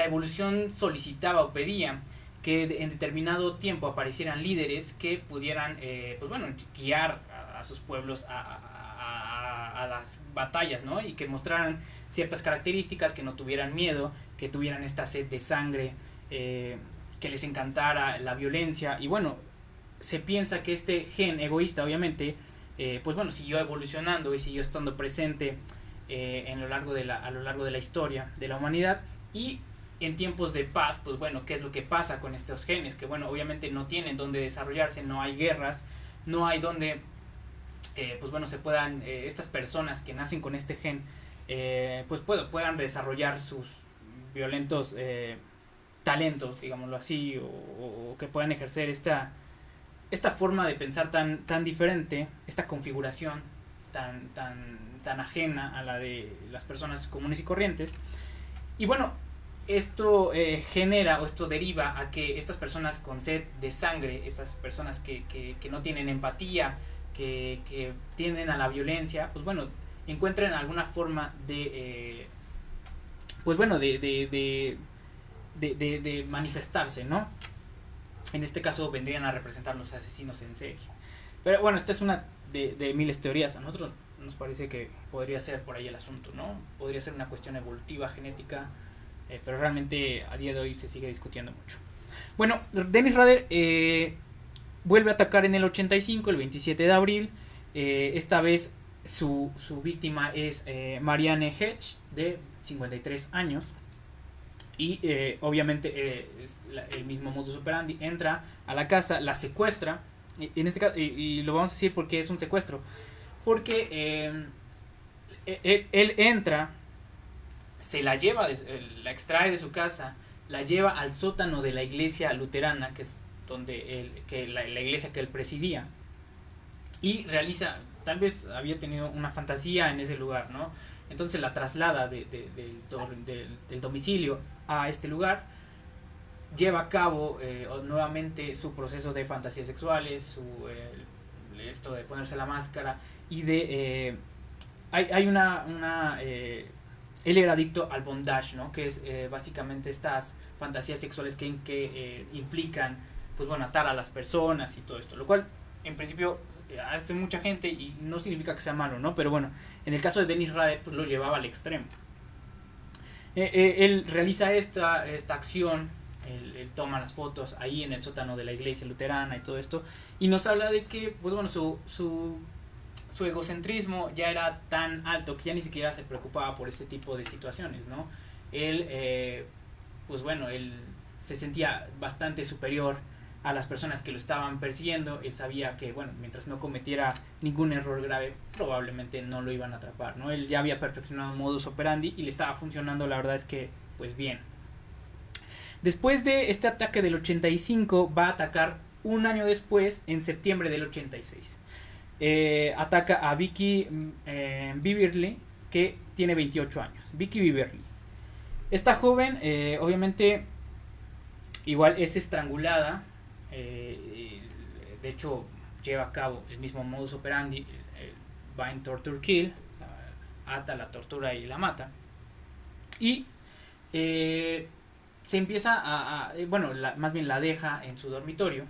evolución solicitaba o pedía que en determinado tiempo aparecieran líderes que pudieran, pues bueno, guiar a sus pueblos a las batallas, ¿no? Y que mostraran ciertas características, que no tuvieran miedo, que tuvieran esta sed de sangre, que les encantara la violencia. Y bueno, se piensa que este gen egoísta, obviamente, pues bueno, siguió evolucionando y siguió estando presente a lo largo de la historia de la humanidad. Y en tiempos de paz, pues bueno, ¿qué es lo que pasa con estos genes? Que bueno, obviamente no tienen dónde desarrollarse, no hay guerras, no hay donde, pues bueno, se puedan, estas personas que nacen con este gen, pues puedan desarrollar sus violentos talentos, digámoslo así, o que puedan ejercer esta forma de pensar tan diferente, esta configuración tan ajena a la de las personas comunes y corrientes. Y bueno, esto genera o esto deriva a que estas personas con sed de sangre, estas personas que no tienen empatía, que tienden a la violencia, pues bueno, encuentren alguna forma de pues bueno, de manifestarse, ¿no? En este caso vendrían a representar los asesinos en serie. Pero bueno, esta es una de miles teorías. A nosotros nos parece que podría ser por ahí el asunto, ¿no? Podría ser una cuestión evolutiva, genética, pero realmente a día de hoy se sigue discutiendo mucho. Bueno, Dennis Rader vuelve a atacar en el 85, el 27 de abril. Esta vez su víctima es Marianne Hedge, de 53 años. Y obviamente es el mismo modus operandi. Entra a la casa, la secuestra. En este caso, y lo vamos a decir porque es un secuestro. Porque él entra, se la lleva, la extrae de su casa, la lleva al sótano de la iglesia luterana, que es donde la iglesia que él presidía. Y realiza, tal vez había tenido una fantasía en ese lugar, ¿no? Entonces la traslada del domicilio a este lugar, lleva a cabo nuevamente su proceso de fantasías sexuales, esto de ponerse la máscara y de hay él era adicto al bondage, ¿no? Que es básicamente estas fantasías sexuales que implican, pues bueno, atar a las personas y todo esto, lo cual en principio hace mucha gente y no significa que sea malo, ¿no? Pero bueno, en el caso de Dennis Rader, pues lo llevaba al extremo. Él realiza esta acción, él toma las fotos ahí en el sótano de la iglesia luterana y todo esto, y nos habla de que, pues bueno, su egocentrismo ya era tan alto que ya ni siquiera se preocupaba por este tipo de situaciones, ¿no? Él, pues bueno, él se sentía bastante superior a las personas que lo estaban persiguiendo. Él sabía que, bueno, mientras no cometiera ningún error grave, probablemente no lo iban a atrapar, ¿no? Él ya había perfeccionado un modus operandi y le estaba funcionando, la verdad es que, pues bien. Después de este ataque del 85, va a atacar un año después, en septiembre del 86. Ataca a Vicky Beverly, que tiene 28 años. Vicky Beverly. Esta joven, obviamente, igual es estrangulada. De hecho, lleva a cabo el mismo modus operandi, el bind, torture, kill. Ata, la tortura y la mata. Y se empieza más bien la deja en su dormitorio.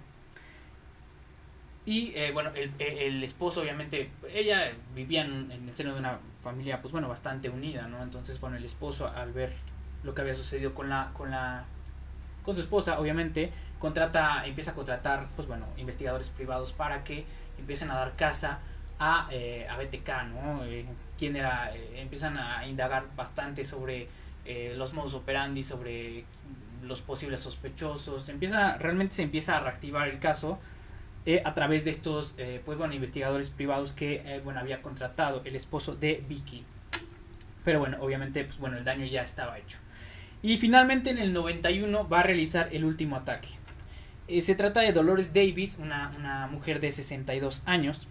Y el esposo, obviamente, ella vivía en el seno de una familia, pues bueno, bastante unida, ¿no? Entonces, bueno, el esposo, al ver lo que había sucedido con su esposa, obviamente, empieza a contratar, pues bueno, investigadores privados para que empiecen a dar caza a BTK, ¿no? ¿Quién era? Empiezan a indagar bastante sobre los modus operandi, sobre los posibles sospechosos. Realmente se empieza a reactivar el caso a través de estos investigadores privados que había contratado el esposo de Vicky. Pero bueno, obviamente pues bueno, el daño ya estaba hecho. Y finalmente en el 91 va a realizar el último ataque. Se trata de Dolores Davis, una mujer de 62 años.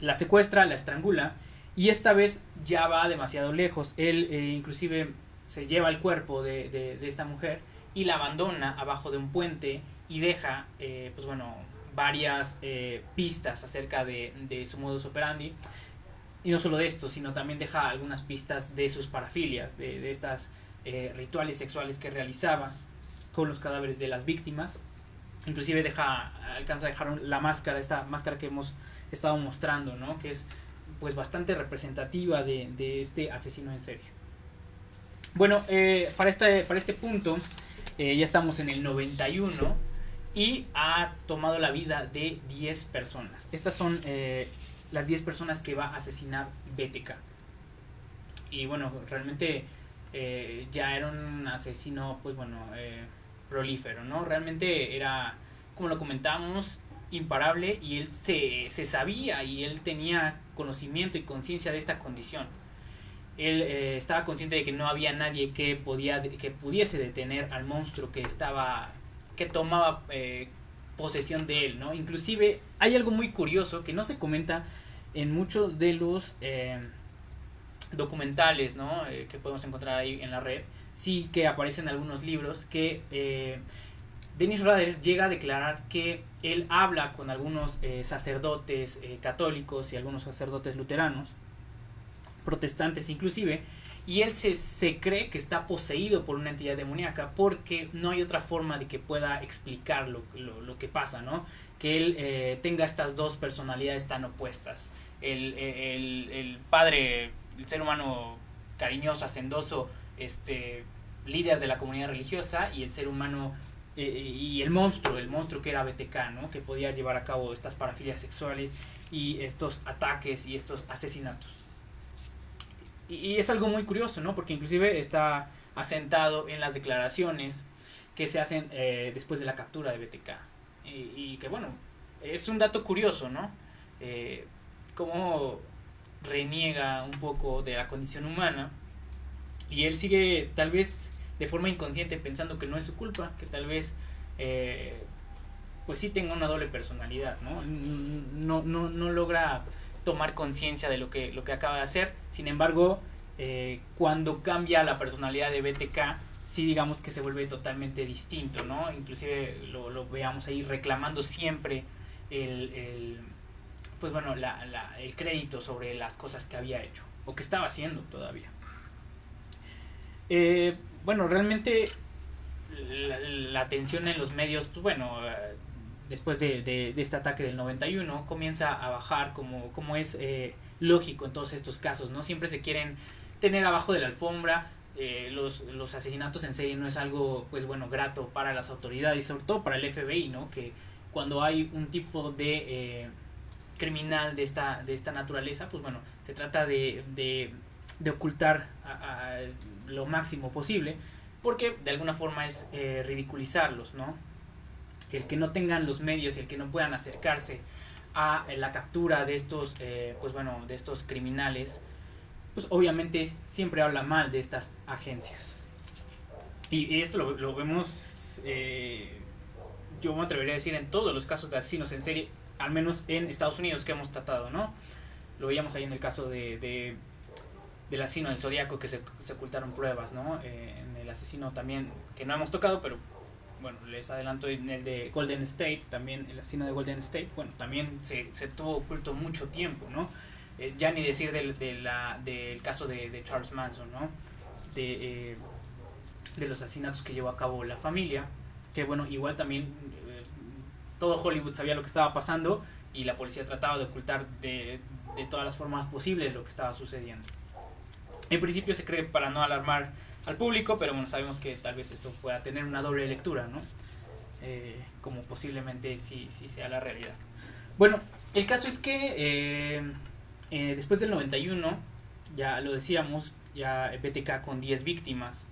La secuestra, la estrangula y esta vez ya va demasiado lejos. Él inclusive se lleva el cuerpo de esta mujer y la abandona abajo de un puente y deja varias pistas acerca de su modus operandi. Y no solo de esto, sino también deja algunas pistas de sus parafilias, de estas rituales sexuales que realizaba con los cadáveres de las víctimas. Inclusive alcanza a dejar la máscara, esta máscara que hemos estado mostrando, ¿no? Que es pues bastante representativa de este asesino en serie. Bueno, para este punto ya estamos en el 91 y ha tomado la vida de 10 personas. Estas son las 10 personas que va a asesinar BTK. Y bueno, realmente ya era un asesino prolífero, ¿no? Realmente era, como lo comentábamos, imparable, y él se sabía y él tenía conocimiento y conciencia de esta condición. Él estaba consciente de que no había nadie que pudiese detener al monstruo que tomaba posesión de él, ¿no? Inclusive hay algo muy curioso que no se comenta en muchos de los documentales, ¿no? Que podemos encontrar ahí en la red. Sí que aparecen algunos libros que Dennis Rader llega a declarar que él habla con algunos sacerdotes católicos y algunos sacerdotes luteranos, protestantes inclusive, y él se cree que está poseído por una entidad demoníaca porque no hay otra forma de que pueda explicar lo que pasa, ¿no? Que él tenga estas dos personalidades tan opuestas. El padre, el ser humano cariñoso, hacendoso, líder de la comunidad religiosa, y el ser humano y el monstruo que era BTK, ¿no? Que podía llevar a cabo estas parafilias sexuales y estos ataques y estos asesinatos. Y es algo muy curioso, ¿no? Porque inclusive está asentado en las declaraciones que se hacen después de la captura de BTK. Y que bueno, es un dato curioso, ¿no? Cómo reniega un poco de la condición humana. Y él sigue tal vez de forma inconsciente pensando que no es su culpa, que tal vez pues sí tenga una doble personalidad, ¿no? No logra tomar conciencia de lo que acaba de hacer. Sin embargo, cuando cambia la personalidad de BTK, sí, digamos que se vuelve totalmente distinto, ¿no? Inclusive lo veamos ahí reclamando siempre el crédito sobre las cosas que había hecho o que estaba haciendo todavía. Realmente la atención en los medios, después de este ataque del 91 comienza a bajar, como es lógico en todos estos casos, ¿no? Siempre se quieren tener abajo de la alfombra. Los asesinatos en serie no es algo grato para las autoridades, sobre todo para el FBI, ¿no? Que cuando hay un tipo de criminal de esta naturaleza, se trata de ocultar a lo máximo posible, porque de alguna forma es ridiculizarlos, ¿no? El que no tengan los medios y el que no puedan acercarse a la captura de estos de estos criminales, pues obviamente siempre habla mal de estas agencias. Y esto lo vemos yo me atrevería a decir en todos los casos de asesinos en serie, al menos en Estados Unidos que hemos tratado, ¿no? Lo veíamos ahí en el caso del asesino del Zodíaco, que se ocultaron pruebas, ¿no? En el asesino también, que no hemos tocado, pero bueno, les adelanto, en el de Golden State, también el asesino de Golden State, bueno, también se tuvo oculto mucho tiempo, ¿no? Ya ni decir del caso de Charles Manson, ¿no? De los asesinatos que llevó a cabo la familia, que bueno, igual también todo Hollywood sabía lo que estaba pasando y la policía trataba de ocultar de todas las formas posibles lo que estaba sucediendo. En principio se cree para no alarmar al público, pero bueno, sabemos que tal vez esto pueda tener una doble lectura, ¿no? Como posiblemente sí sea la realidad. Bueno, el caso es que después del 91, ya lo decíamos, ya BTK con 10 víctimas,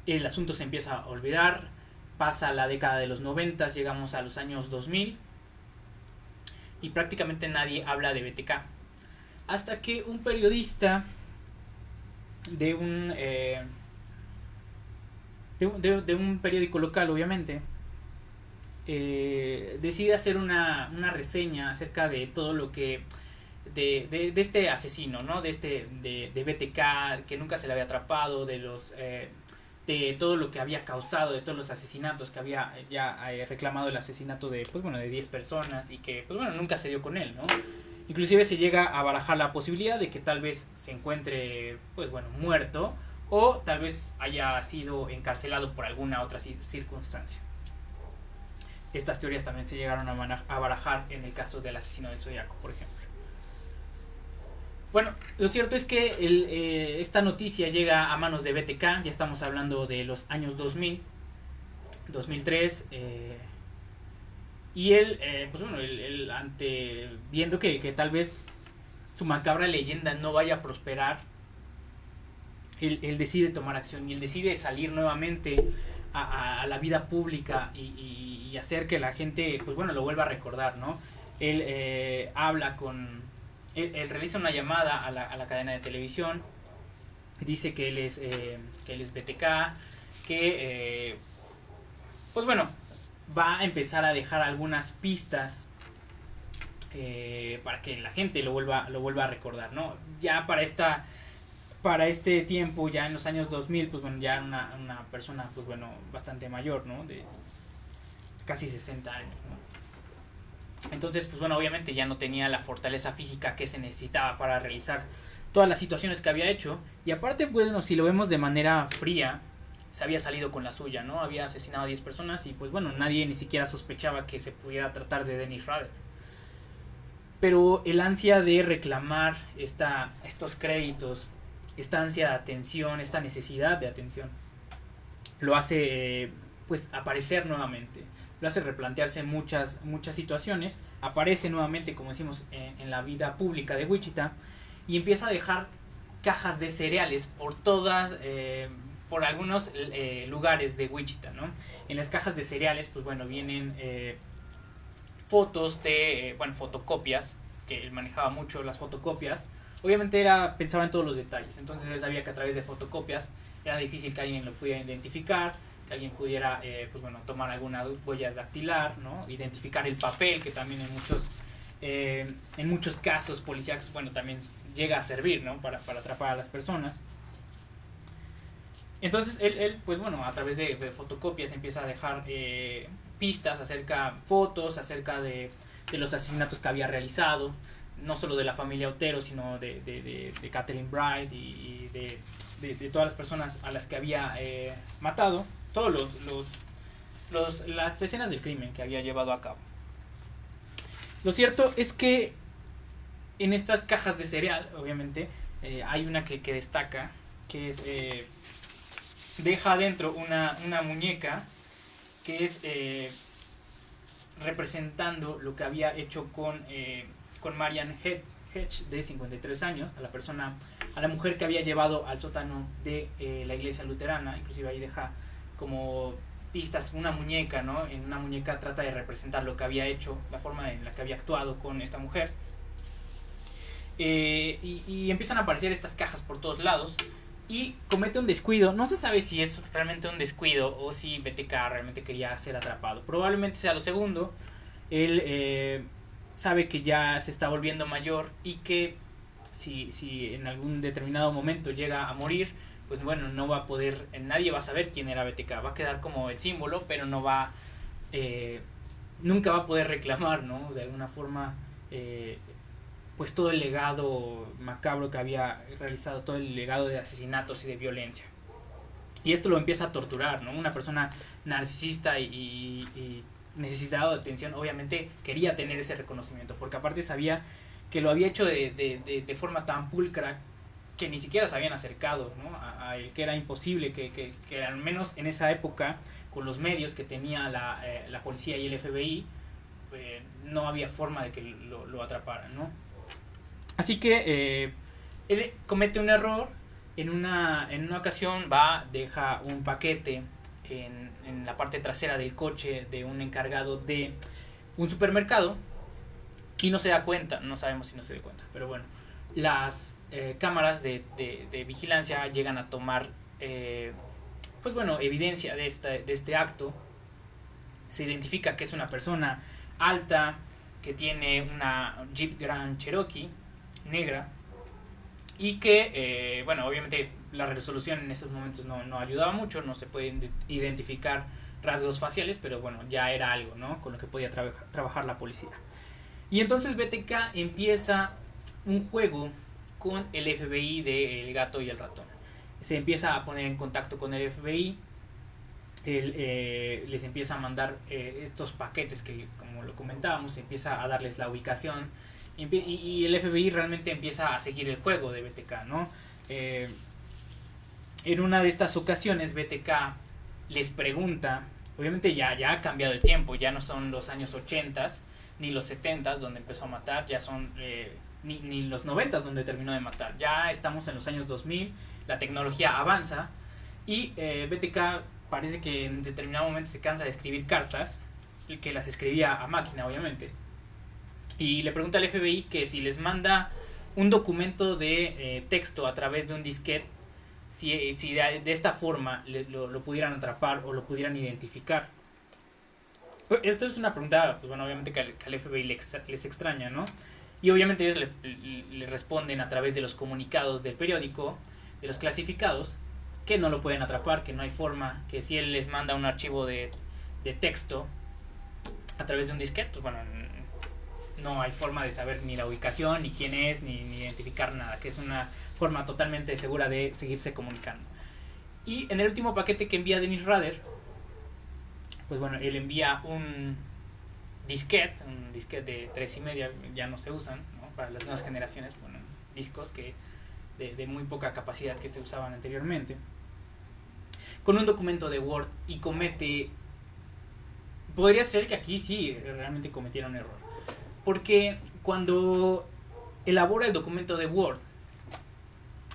el asunto se empieza a olvidar, pasa la década de los 90, llegamos a los años 2000 y prácticamente nadie habla de BTK. Hasta que un periodista de un periódico local, obviamente, decide hacer una reseña acerca de todo lo que de este asesino, ¿no? De BTK, que nunca se le había atrapado, de todo lo que había causado, de todos los asesinatos que había ya reclamado, el asesinato de 10 personas, y que pues bueno, nunca se dio con él, ¿no? Inclusive se llega a barajar la posibilidad de que tal vez se encuentre pues bueno, muerto, o tal vez haya sido encarcelado por alguna otra circunstancia. Estas teorías también se llegaron a barajar en el caso del asesino del Zodíaco, por ejemplo. Bueno, lo cierto es que esta noticia llega a manos de BTK, ya estamos hablando de los años 2000, 2003, y él, viendo que tal vez su macabra leyenda no vaya a prosperar, él decide tomar acción y él decide salir nuevamente a la vida pública y hacer que la gente, pues bueno, lo vuelva a recordar, ¿no? Él habla él realiza una llamada a la cadena de televisión, dice que él es BTK, que pues bueno, va a empezar a dejar algunas pistas para que la gente lo vuelva a recordar, ¿no? Ya para este tiempo, ya en los años 2000, pues bueno, ya una persona, pues bueno, bastante mayor, ¿no? De casi 60 años, ¿no? Entonces, pues bueno, obviamente ya no tenía la fortaleza física que se necesitaba para realizar todas las situaciones que había hecho. Y aparte, bueno, si lo vemos de manera fría, se había salido con la suya, ¿no? Había asesinado a 10 personas y pues bueno, nadie ni siquiera sospechaba que se pudiera tratar de Dennis Rader. Pero el ansia de reclamar estos créditos, esta ansia de atención, esta necesidad de atención, lo hace pues aparecer nuevamente. Lo hace replantearse muchas situaciones, aparece nuevamente, como decimos, en la vida pública de Wichita, y empieza a dejar cajas de cereales por algunos lugares de Wichita, ¿no? En las cajas de cereales, pues bueno, vienen fotos fotocopias, que él manejaba mucho las fotocopias. Obviamente pensaba en todos los detalles, entonces él sabía que a través de fotocopias era difícil que alguien lo pudiera identificar, que alguien pudiera tomar alguna huella dactilar, ¿no? Identificar el papel, que también en muchos casos policíacos, bueno, también llega a servir, ¿no? Para atrapar a las personas. Entonces él pues bueno, a través de fotocopias empieza a dejar pistas fotos acerca de los asesinatos que había realizado, no solo de la familia Otero, sino de Catherine Bright y de todas las personas a las que había matado, todos las escenas del crimen que había llevado a cabo. Lo cierto es que en estas cajas de cereal, obviamente, hay una que destaca, que es deja adentro una muñeca que es representando lo que había hecho con Marian Hedge, de 53 años, a la mujer que había llevado al sótano de la iglesia luterana. Inclusive ahí deja como pistas una muñeca, ¿no? En una muñeca trata de representar lo que había hecho, la forma en la que había actuado con esta mujer. Y empiezan a aparecer estas cajas por todos lados. y comete un descuido. No se sabe si es realmente un descuido o si BTK realmente quería ser atrapado. Probablemente sea lo segundo. Él sabe que ya se está volviendo mayor y que si en algún determinado momento llega a morir, pues bueno, no va a poder, nadie va a saber quién era BTK. Va a quedar como el símbolo, pero no va, nunca va a poder reclamar, ¿no? De alguna forma, pues todo el legado macabro que había realizado, todo el legado de asesinatos y de violencia. Y esto lo empieza a torturar, ¿no? Una persona narcisista y necesitado de atención, obviamente quería tener ese reconocimiento, porque aparte sabía que lo había hecho de forma tan pulcra que ni siquiera se habían acercado, ¿no? a él, que era imposible que al menos en esa época, con los medios que tenía la policía y el FBI, no había forma de que lo atraparan, ¿no? Así que él comete un error. En una ocasión deja un paquete en la parte trasera del coche de un encargado de un supermercado y no se da cuenta, no sabemos si no se da cuenta, pero bueno, las cámaras de vigilancia llegan a tomar pues bueno, evidencia de este acto. Se identifica que es una persona alta, que tiene una Jeep Grand Cherokee negra y que, bueno, obviamente la resolución en esos momentos no ayudaba mucho, no se pueden identificar rasgos faciales, pero bueno, ya era algo, ¿no? Con lo que podía trabajar la policía. Y entonces BTK empieza un juego con el FBI de El Gato y el Ratón. Se empieza a poner en contacto con el FBI, él les empieza a mandar estos paquetes que, como lo comentábamos, empieza a darles la ubicación y el FBI realmente empieza a seguir el juego de BTK, ¿no? En una de estas ocasiones BTK les pregunta, obviamente ya ha cambiado el tiempo, ya no son los años 80 ni los 70 donde empezó a matar, ya son ni los 90 donde terminó de matar, ya estamos en los años 2000, la tecnología avanza y BTK parece que en determinado momento se cansa de escribir cartas, que las escribía a máquina obviamente, y le pregunta al FBI que si les manda un documento de texto a través de un disquete, si de esta forma lo pudieran atrapar o lo pudieran identificar. Esta es una pregunta, pues bueno, obviamente que al FBI les extraña, ¿no? Y obviamente ellos le responden a través de los comunicados del periódico, de los clasificados, que no lo pueden atrapar, que no hay forma, que si él les manda un archivo de texto a través de un disquete, pues bueno, no hay forma de saber ni la ubicación, ni quién es, ni identificar nada, que es una forma totalmente segura de seguirse comunicando. Y en el último paquete que envía Dennis Rader, pues bueno, él envía un disquete de 3,5, ya no se usan, ¿no? Para las nuevas generaciones, bueno, discos que de muy poca capacidad que se usaban anteriormente, con un documento de Word, y podría ser que aquí sí realmente cometiera un error, porque cuando elabora el documento de Word,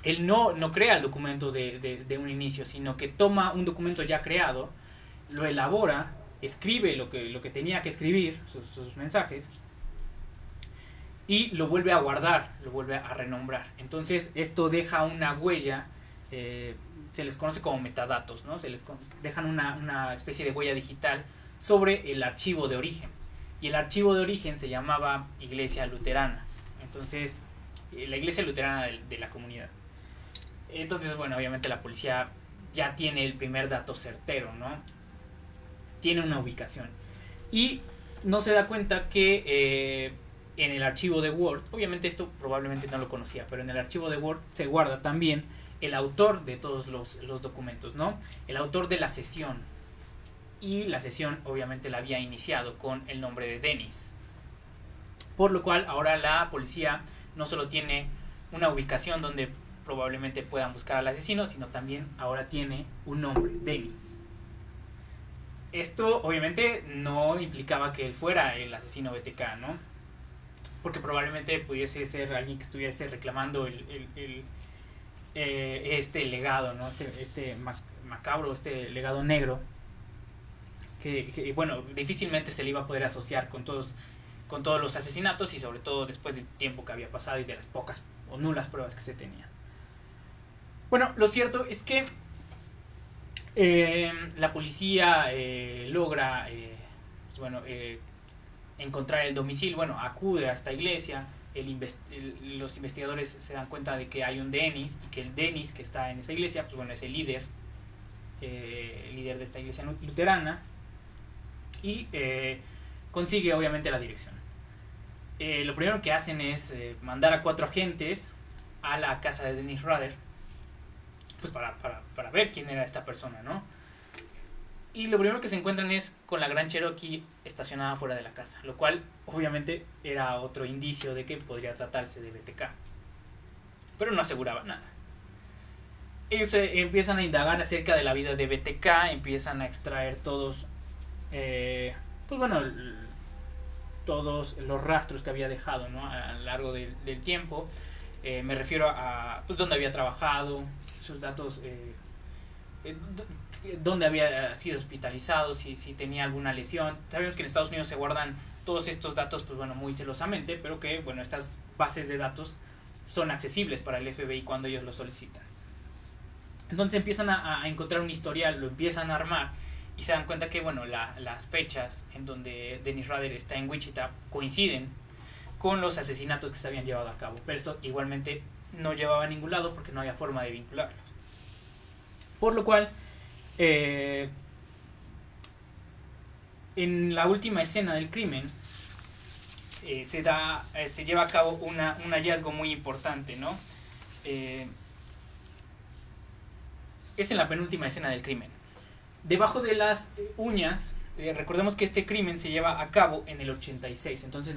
él no crea el documento de un inicio, sino que toma un documento ya creado, lo elabora, escribe lo que tenía que escribir, sus mensajes, y lo vuelve a guardar, lo vuelve a renombrar. Entonces esto deja una huella, se les conoce como metadatos, ¿no? Se les dejan una especie de huella digital sobre el archivo de origen. Y el archivo de origen se llamaba Iglesia Luterana. Entonces, la Iglesia Luterana de la comunidad. Entonces, bueno, obviamente la policía ya tiene el primer dato certero, ¿no? Tiene una ubicación. Y no se da cuenta que en el archivo de Word, obviamente esto probablemente no lo conocía, pero en el archivo de Word se guarda también el autor de todos los documentos, ¿no? El autor de la sesión. Y la sesión obviamente la había iniciado con el nombre de Dennis. Por lo cual ahora la policía no solo tiene una ubicación donde probablemente puedan buscar al asesino, sino también ahora tiene un nombre, Dennis. Esto obviamente no implicaba que él fuera el asesino BTK, ¿no? Porque probablemente pudiese ser alguien que estuviese reclamando este legado, ¿no? Este macabro, este legado negro, que bueno, difícilmente se le iba a poder asociar con todos los asesinatos, y sobre todo después del tiempo que había pasado y de las pocas o nulas pruebas que se tenían. Bueno, lo cierto es que la policía logra pues bueno, encontrar el domicilio, bueno, acude a esta iglesia, los investigadores se dan cuenta de que hay un Dennis y que el Dennis que está en esa iglesia, pues bueno, es el líder de esta iglesia luterana y consigue obviamente la dirección. Lo primero que hacen es mandar a 4 agentes a la casa de Dennis Rader, pues para ver quién era esta persona, ¿no? Y lo primero que se encuentran es con la Gran Cherokee estacionada fuera de la casa, lo cual obviamente era otro indicio de que podría tratarse de BTK, pero no aseguraba nada. Ellos empiezan a indagar acerca de la vida de BTK, empiezan a extraer todos, pues bueno, todos los rastros que había dejado, ¿no? A lo largo del tiempo. Me refiero a pues, dónde había trabajado, sus datos, dónde había sido hospitalizado, si tenía alguna lesión. Sabemos que en Estados Unidos se guardan todos estos datos, pues bueno, muy celosamente, pero que, bueno, estas bases de datos son accesibles para el FBI cuando ellos lo solicitan. Entonces empiezan a encontrar un historial, lo empiezan a armar y se dan cuenta que, bueno, las fechas en donde Dennis Rader está en Wichita coinciden con los asesinatos que se habían llevado a cabo, pero esto igualmente no llevaba a ningún lado porque no había forma de vincularlos. Por lo cual, en la última escena del crimen se lleva a cabo un hallazgo muy importante, ¿no? Es en la penúltima escena del crimen. Debajo de las uñas, recordemos que este crimen se lleva a cabo en el 86, entonces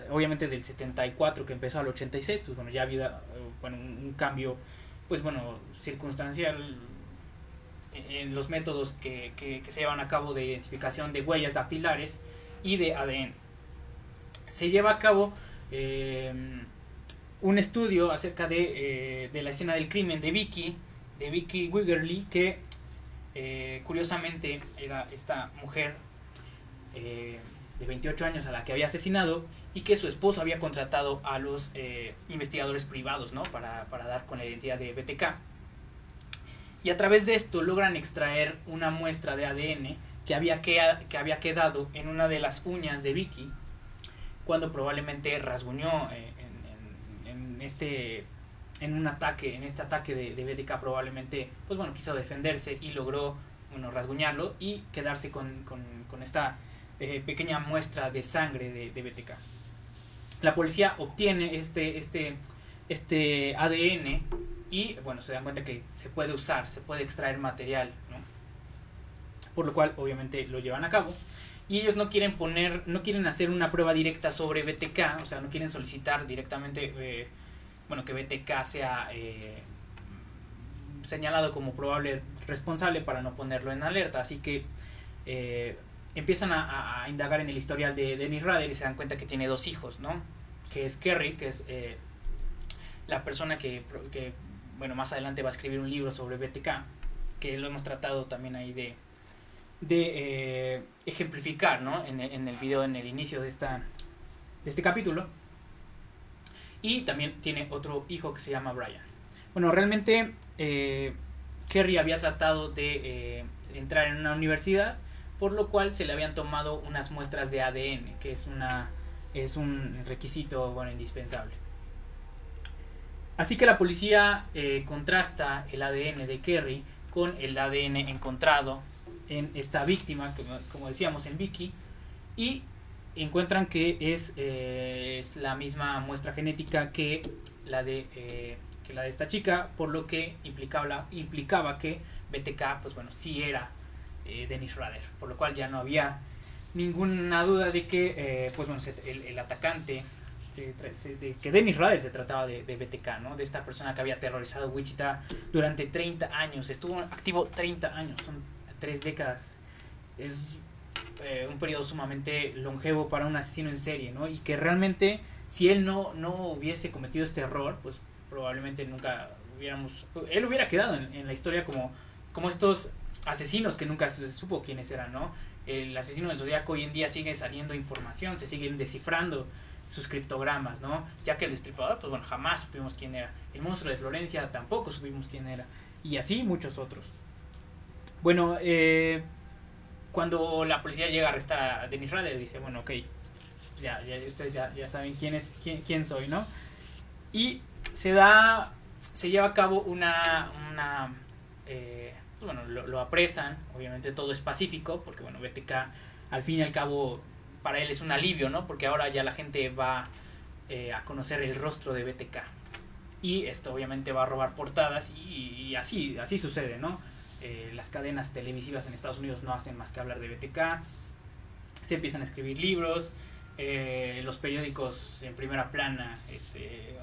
obviamente del 74 que empezó al 86, pues bueno, ya había bueno, un cambio, pues bueno, circunstancial en los métodos que se llevan a cabo de identificación de huellas dactilares y de ADN. Se lleva a cabo un estudio acerca de la escena del crimen de Vicky Wiggerly, que curiosamente era esta mujer de 28 años a la que había asesinado y que su esposo había contratado a los investigadores privados, ¿no? para dar con la identidad de BTK. Y a través de esto logran extraer una muestra de ADN que había quedado en una de las uñas de Vicky cuando probablemente rasguñó en este ataque de BTK. Probablemente pues bueno, quiso defenderse y logró, bueno, rasguñarlo y quedarse con esta pequeña muestra de sangre de BTK. La policía obtiene este ADN y bueno, se dan cuenta que se puede usar, se puede extraer material, ¿no? Por lo cual obviamente lo llevan a cabo y ellos no quieren hacer una prueba directa sobre BTK, o sea, no quieren solicitar directamente bueno, que BTK sea señalado como probable responsable para no ponerlo en alerta. Así que empiezan a indagar en el historial de Dennis Rader y se dan cuenta que tiene 2 hijos, ¿no? Que es Kerry, que es la persona que bueno, más adelante va a escribir un libro sobre BTK, que lo hemos tratado también ahí de ejemplificar, ¿no? En el video, en el inicio de este capítulo. Y también tiene otro hijo que se llama Brian. Bueno, realmente Kerry había tratado de entrar en una universidad, por lo cual se le habían tomado unas muestras de ADN, que es un requisito, bueno, indispensable. Así que la policía contrasta el ADN de Kerry con el ADN encontrado en esta víctima, como decíamos, en Vicky, y encuentran que es la misma muestra genética que la de esta chica, por lo que implicaba que BTK, pues bueno, sí era Dennis Rader, por lo cual ya no había ninguna duda de que pues bueno, el atacante, de que Dennis Rader se trataba de BTK, ¿no? De esta persona que había aterrorizado Wichita durante 30 años, estuvo activo 30 años, son 3 décadas, es un periodo sumamente longevo para un asesino en serie, ¿no? Y que realmente, si él no hubiese cometido este error, pues probablemente nunca él hubiera quedado en la historia como estos asesinos que nunca se supo quiénes eran, ¿no? El asesino del Zodíaco hoy en día sigue saliendo información, se siguen descifrando sus criptogramas, ¿no? Ya que el destripador, pues bueno, jamás supimos quién era. El monstruo de Florencia tampoco supimos quién era. Y así muchos otros. Bueno, cuando la policía llega a arrestar a Dennis Rader, dice, bueno, ok, ya ustedes ya saben quién soy, ¿no? Y se lleva a cabo bueno, lo apresan, obviamente todo es pacífico, porque bueno, BTK al fin y al cabo para él es un alivio, ¿no? Porque ahora ya la gente va a conocer el rostro de BTK. Y esto obviamente va a robar portadas y así sucede, ¿no? Las cadenas televisivas en Estados Unidos no hacen más que hablar de BTK, se empiezan a escribir libros, los periódicos en primera plana,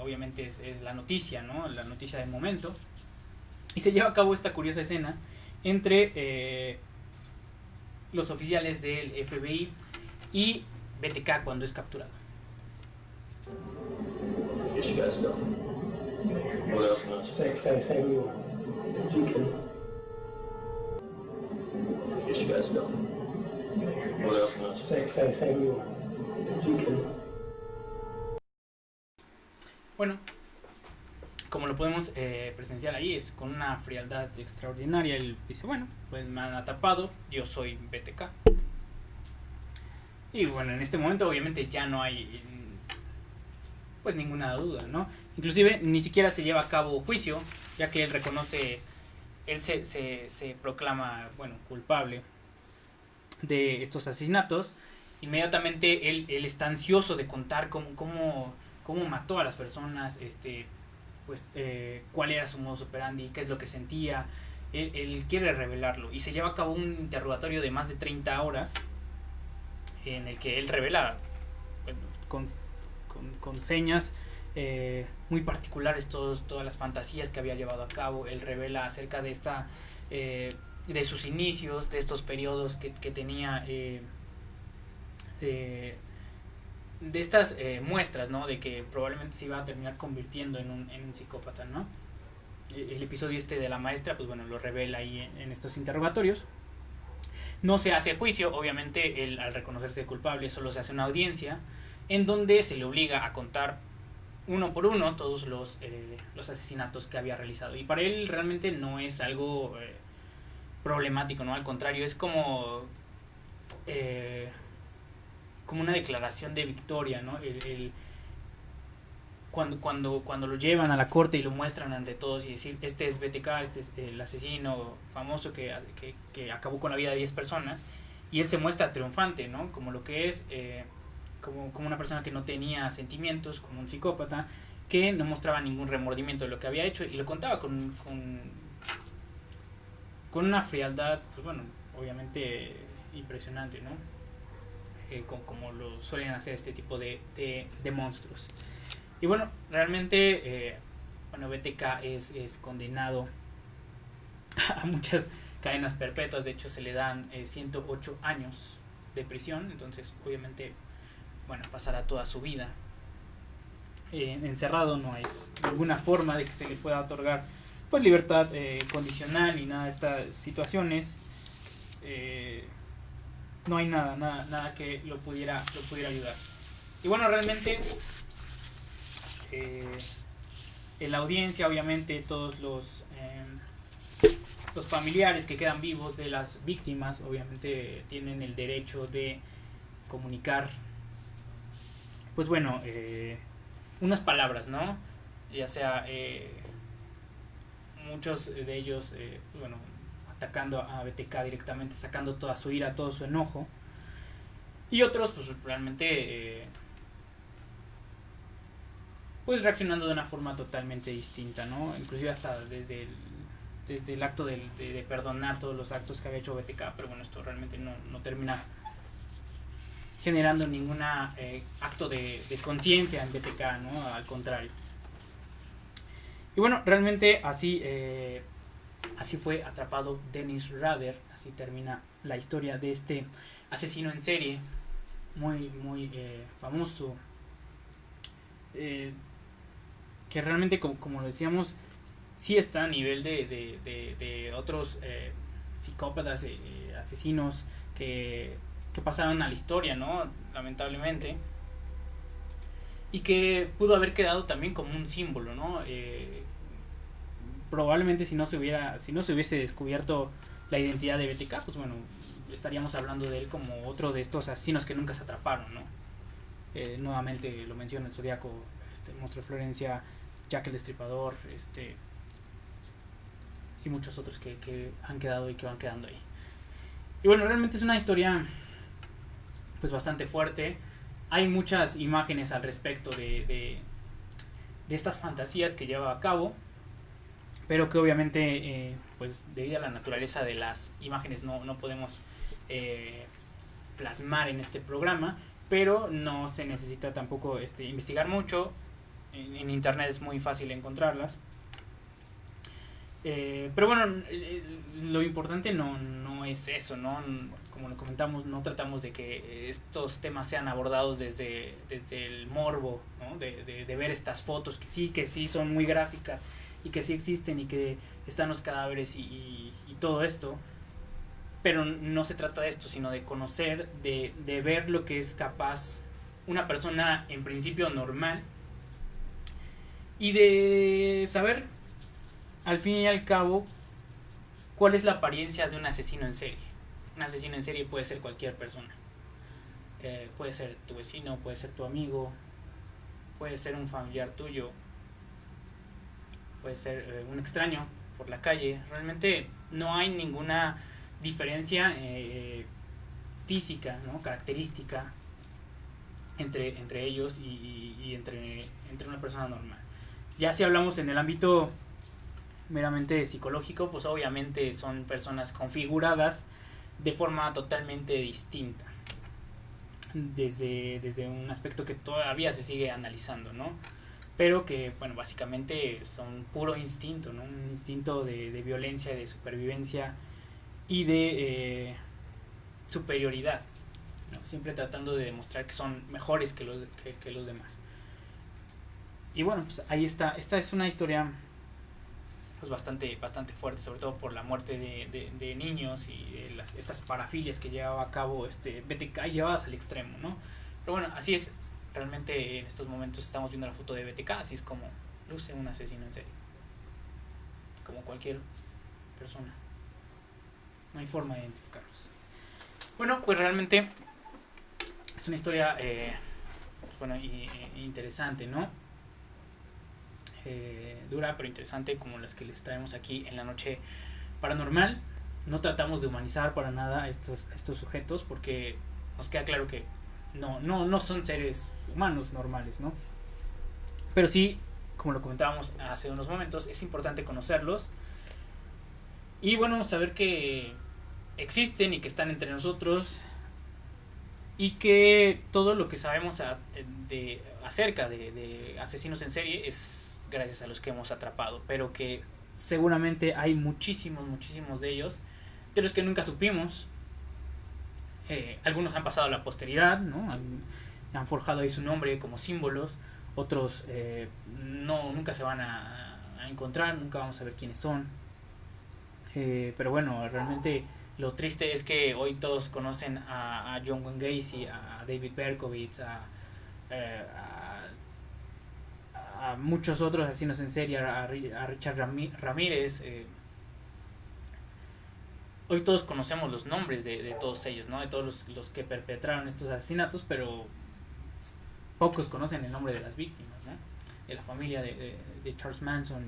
obviamente es la noticia, ¿no? La noticia del momento. Y se lleva a cabo esta curiosa escena entre los oficiales del FBI y BTK cuando es capturado. Yes, you guys know. What else knows? Say who you are. Deacon. Yes, you guys know. What else knows? Say who you are. Deacon. Bueno, como lo podemos presenciar ahí, es con una frialdad extraordinaria. Él dice, bueno, pues me han atrapado, yo soy BTK. Y bueno, en este momento obviamente ya no hay pues ninguna duda, ¿no? Inclusive ni siquiera se lleva a cabo juicio, ya que él reconoce, él se proclama, bueno, culpable de estos asesinatos. Inmediatamente él está ansioso de contar cómo mató a las personas, pues cuál era su modus operandi, qué es lo que sentía. Él quiere revelarlo y se lleva a cabo un interrogatorio de más de 30 horas en el que él revela, bueno, con señas muy particulares todas las fantasías que había llevado a cabo. Él revela acerca de de sus inicios, de estos periodos que tenía, de estas muestras, ¿no? De que probablemente se iba a terminar convirtiendo en un psicópata, ¿no? El episodio de la maestra, pues bueno, lo revela ahí en estos interrogatorios. No se hace juicio, obviamente él al reconocerse culpable solo se hace una audiencia en donde se le obliga a contar uno por uno todos los asesinatos que había realizado. Y para él realmente no es algo problemático, ¿no? Al contrario, es como una declaración de victoria, ¿no? Cuando lo llevan a la corte y lo muestran ante todos y decir, este es BTK, este es el asesino famoso que acabó con la vida de 10 personas, y él se muestra triunfante, ¿no? Como lo que es, como una persona que no tenía sentimientos, como un psicópata, que no mostraba ningún remordimiento de lo que había hecho, y lo contaba con una frialdad, pues bueno, obviamente impresionante, ¿no? Como lo suelen hacer este tipo de monstruos. Y bueno, realmente, BTK es condenado a muchas cadenas perpetuas. De hecho, se le dan 108 años de prisión. Entonces, obviamente, bueno, pasará toda su vida encerrado. No hay ninguna forma de que se le pueda otorgar pues libertad condicional ni nada de estas situaciones. No hay nada que lo pudiera ayudar. Y bueno, realmente en la audiencia, obviamente, todos los familiares que quedan vivos de las víctimas, obviamente, tienen el derecho de comunicar, pues bueno, unas palabras, ¿no? Ya sea muchos de ellos, pues bueno, atacando a BTK directamente, sacando toda su ira, todo su enojo, y otros, pues realmente pues reaccionando de una forma totalmente distinta, ¿no? Inclusive hasta desde el acto de perdonar todos los actos que había hecho BTK, pero bueno, esto realmente no termina generando ningún acto de conciencia en BTK, ¿no? Al contrario. Y bueno, realmente así fue atrapado Dennis Rader. Así termina la historia de este asesino en serie muy famoso, que realmente, como lo decíamos, sí está a nivel de otros psicópatas, asesinos que pasaron a la historia, ¿no? Lamentablemente. y que pudo haber quedado también como un símbolo, ¿no? Probablemente si no se hubiese descubierto la identidad de BTK, pues bueno, estaríamos hablando de él como otro de estos asesinos que nunca se atraparon, ¿no? Nuevamente lo menciono, el Zodíaco, Monstruo de Florencia, Jack el Destripador, y muchos otros que han quedado y que van quedando ahí. Y bueno, realmente es una historia pues bastante fuerte. Hay muchas imágenes al respecto de estas fantasías que lleva a cabo, pero que obviamente pues debido a la naturaleza de las imágenes no podemos plasmar en este programa, pero no se necesita tampoco investigar mucho. En internet es muy fácil encontrarlas. Pero bueno, lo importante no es eso, ¿no? Como lo comentamos, no tratamos de que estos temas sean abordados desde el morbo, ¿no? De ver estas fotos que sí son muy gráficas y que sí existen y que están los cadáveres y todo esto. Pero no se trata de esto, sino de conocer, de ver lo que es capaz una persona en principio normal y de saber al fin y al cabo cuál es la apariencia de un asesino en serie. Un asesino en serie puede ser cualquier persona. Puede ser tu vecino, puede ser tu amigo, puede ser un familiar tuyo, puede ser un extraño por la calle. Realmente no hay ninguna diferencia física, ¿no? Característica entre ellos y entre una persona normal. Ya si hablamos en el ámbito meramente psicológico, pues obviamente son personas configuradas de forma totalmente distinta, desde un aspecto que todavía se sigue analizando, ¿no? Pero que, bueno, básicamente son puro instinto, ¿no? Un instinto de violencia, de supervivencia y de superioridad, ¿no? Siempre tratando de demostrar que son mejores que los demás. Y bueno, pues ahí está. Esta es una historia pues bastante fuerte, sobre todo por la muerte de niños y estas parafilias que llevaba a cabo BTK llevadas al extremo, ¿no? Pero bueno, así es. Realmente en estos momentos estamos viendo la foto de BTK, así es como luce un asesino en serie, como cualquier persona. No hay forma de identificarlos. Bueno, pues realmente es una historia interesante, ¿no? Dura pero interesante, como las que les traemos aquí en la noche paranormal. No tratamos de humanizar para nada a estos sujetos, porque nos queda claro que no son seres humanos normales, ¿no? Pero sí, como lo comentábamos hace unos momentos, es importante conocerlos y bueno, saber que existen y que están entre nosotros, y que todo lo que sabemos acerca de asesinos en serie es gracias a los que hemos atrapado, pero que seguramente hay muchísimos de ellos de los que nunca supimos. Algunos han pasado a la posteridad, ¿no? Han forjado ahí su nombre como símbolos. Otros nunca se van a encontrar, nunca vamos a ver quiénes son. Pero bueno, realmente lo triste es que hoy todos conocen a John Wayne Gacy, a David Berkowitz, a muchos otros asesinos en serie, a Richard Ramírez. Hoy todos conocemos los nombres de todos ellos, ¿no? De todos los que perpetraron estos asesinatos, pero pocos conocen el nombre de las víctimas, ¿no? De la familia de Charles Manson,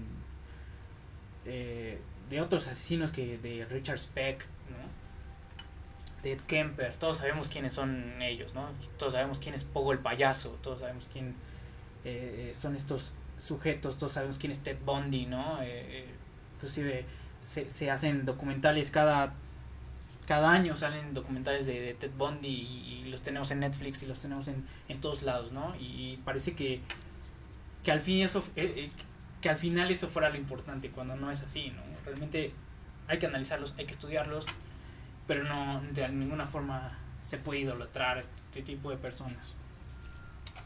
de otros asesinos, de Richard Speck, ¿no? De Ed Kemper. Todos sabemos quiénes son ellos, ¿no? Todos sabemos quién es Pogo el payaso, todos sabemos quién son estos sujetos, todos sabemos quién es Ted Bundy, ¿no? Inclusive se hacen documentales cada año, salen documentales de Ted Bundy y los tenemos en Netflix y los tenemos en todos lados, ¿no? Y parece que al final eso fuera lo importante, cuando no es así, ¿no? Realmente hay que analizarlos, hay que estudiarlos, pero no de ninguna forma se puede idolatrar a este tipo de personas.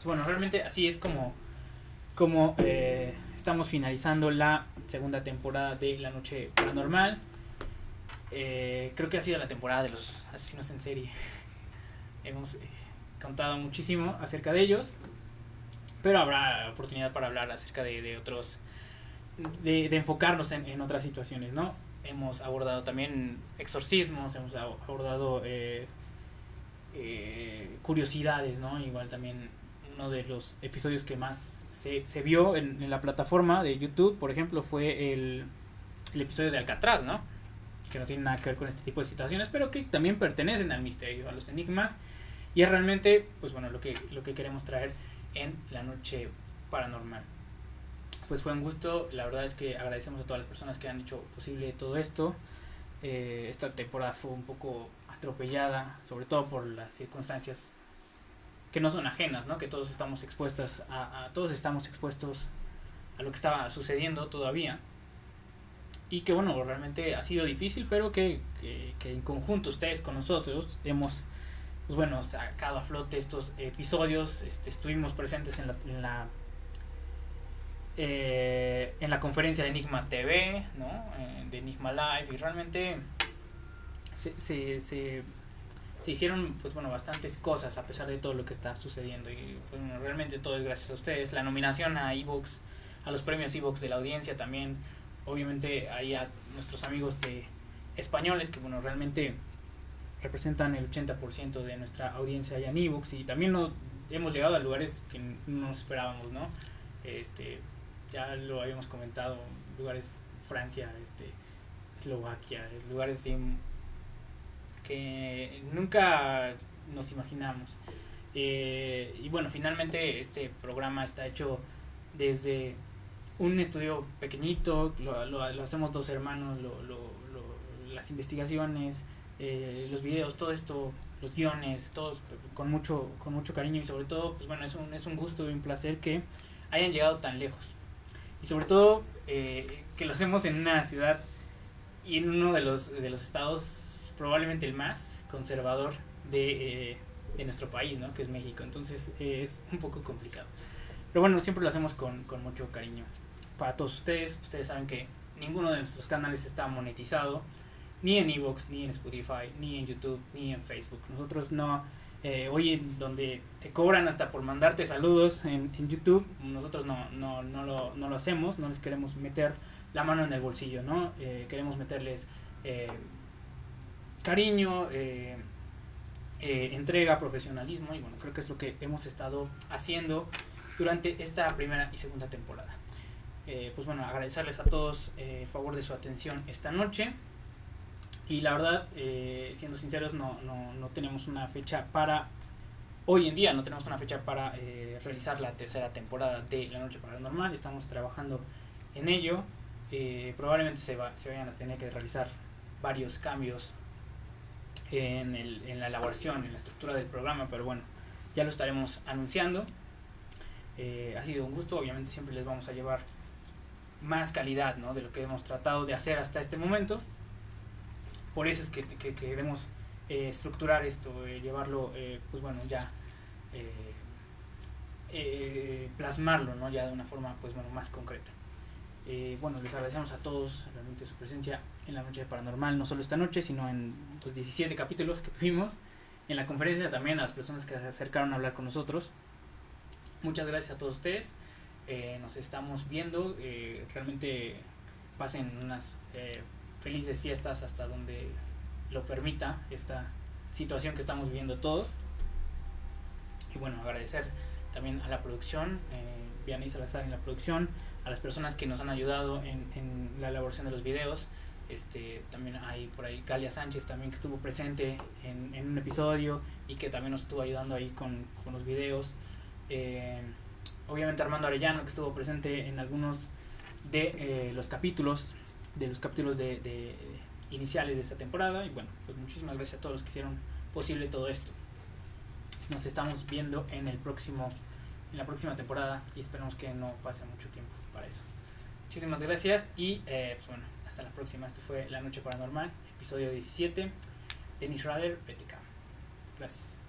Bueno, realmente así es como estamos finalizando la segunda temporada de La Noche Paranormal. Creo que ha sido la temporada de los asesinos en serie. Hemos contado muchísimo acerca de ellos. pero habrá oportunidad para hablar acerca de otros, de enfocarnos en otras situaciones, ¿no? Hemos abordado también exorcismos, hemos abordado curiosidades, ¿no? Igual también uno de los episodios que más se vio en la plataforma de YouTube, por ejemplo, fue el episodio de Alcatraz, ¿no? Que no tiene nada que ver con este tipo de situaciones, pero que también pertenecen al misterio, a los enigmas, y es realmente, pues bueno, lo que queremos traer en la noche paranormal. Pues fue un gusto, la verdad es que agradecemos a todas las personas que han hecho posible todo esto. Esta temporada fue un poco atropellada, sobre todo por las circunstancias que no son ajenas, ¿no? Que todos estamos expuestos todos estamos expuestos a lo que estaba sucediendo todavía, y que bueno, realmente ha sido difícil, pero que en conjunto ustedes con nosotros hemos, pues bueno, sacado a flote estos episodios. Estuvimos presentes en la conferencia de Enigma TV, ¿no? De Enigma Live, y realmente se hicieron, pues bueno, bastantes cosas a pesar de todo lo que está sucediendo, y pues, bueno, realmente todo es gracias a ustedes. La nominación a iVoox, a los premios iVoox de la audiencia también, obviamente ahí a nuestros amigos españoles que bueno, realmente representan el 80% de nuestra audiencia allá en iVoox, y también hemos llegado a lugares que no nos esperábamos, ¿no? Ya lo habíamos comentado, lugares, Francia, Eslovaquia, lugares así que nunca nos imaginamos. Y bueno, finalmente este programa está hecho desde un estudio pequeñito, lo hacemos 2 hermanos, las investigaciones, los videos, todo esto, los guiones, todo con mucho cariño, y sobre todo, pues bueno, es un gusto y un placer que hayan llegado tan lejos, y sobre todo que lo hacemos en una ciudad y en uno de los estados probablemente el más conservador de nuestro país, ¿no? Que es México. Entonces es un poco complicado, pero bueno, siempre lo hacemos con mucho cariño para todos ustedes. Ustedes saben que ninguno de nuestros canales está monetizado, ni en iVoox, ni en Spotify, ni en YouTube, ni en Facebook. Nosotros no, oye, donde te cobran hasta por mandarte saludos en YouTube, nosotros no lo hacemos. No les queremos meter la mano en el bolsillo, ¿no? Queremos meterles cariño, entrega, profesionalismo, y bueno, creo que es lo que hemos estado haciendo durante esta primera y segunda temporada. Pues bueno, agradecerles a todos el favor de su atención esta noche, y la verdad, siendo sinceros, no tenemos una fecha para hoy en día, no tenemos una fecha para realizar la tercera temporada de La Noche Paranormal. Estamos trabajando en ello. Probablemente se vayan a tener que realizar varios cambios en la elaboración, en la estructura del programa, pero bueno, ya lo estaremos anunciando. Ha sido un gusto. Obviamente siempre les vamos a llevar más calidad, ¿no?, de lo que hemos tratado de hacer hasta este momento. Por eso es que queremos estructurar esto, llevarlo, pues bueno, ya plasmarlo, ¿no?, ya de una forma, pues bueno, más concreta. Bueno, les agradecemos a todos realmente su presencia en La Noche Paranormal, no solo esta noche, sino en los 17 capítulos que tuvimos, en la conferencia también, a las personas que se acercaron a hablar con nosotros. Muchas gracias a todos ustedes. Nos estamos viendo. Realmente pasen unas felices fiestas hasta donde lo permita esta situación que estamos viviendo todos. Y bueno, agradecer también a la producción, Vianney Salazar en la producción, a las personas que nos han ayudado en la elaboración de los videos. También hay por ahí Galia Sánchez también, que estuvo presente en un episodio y que también nos estuvo ayudando ahí con los videos. Obviamente Armando Arellano, que estuvo presente en algunos de los capítulos de iniciales de esta temporada. Y bueno, pues muchísimas gracias a todos los que hicieron posible todo esto. Nos estamos viendo en la próxima temporada, y esperamos que no pase mucho tiempo para eso. Muchísimas gracias, y pues bueno, hasta la próxima. Esto fue La Noche Paranormal, episodio 17. Dennis Rader, BTK. Gracias.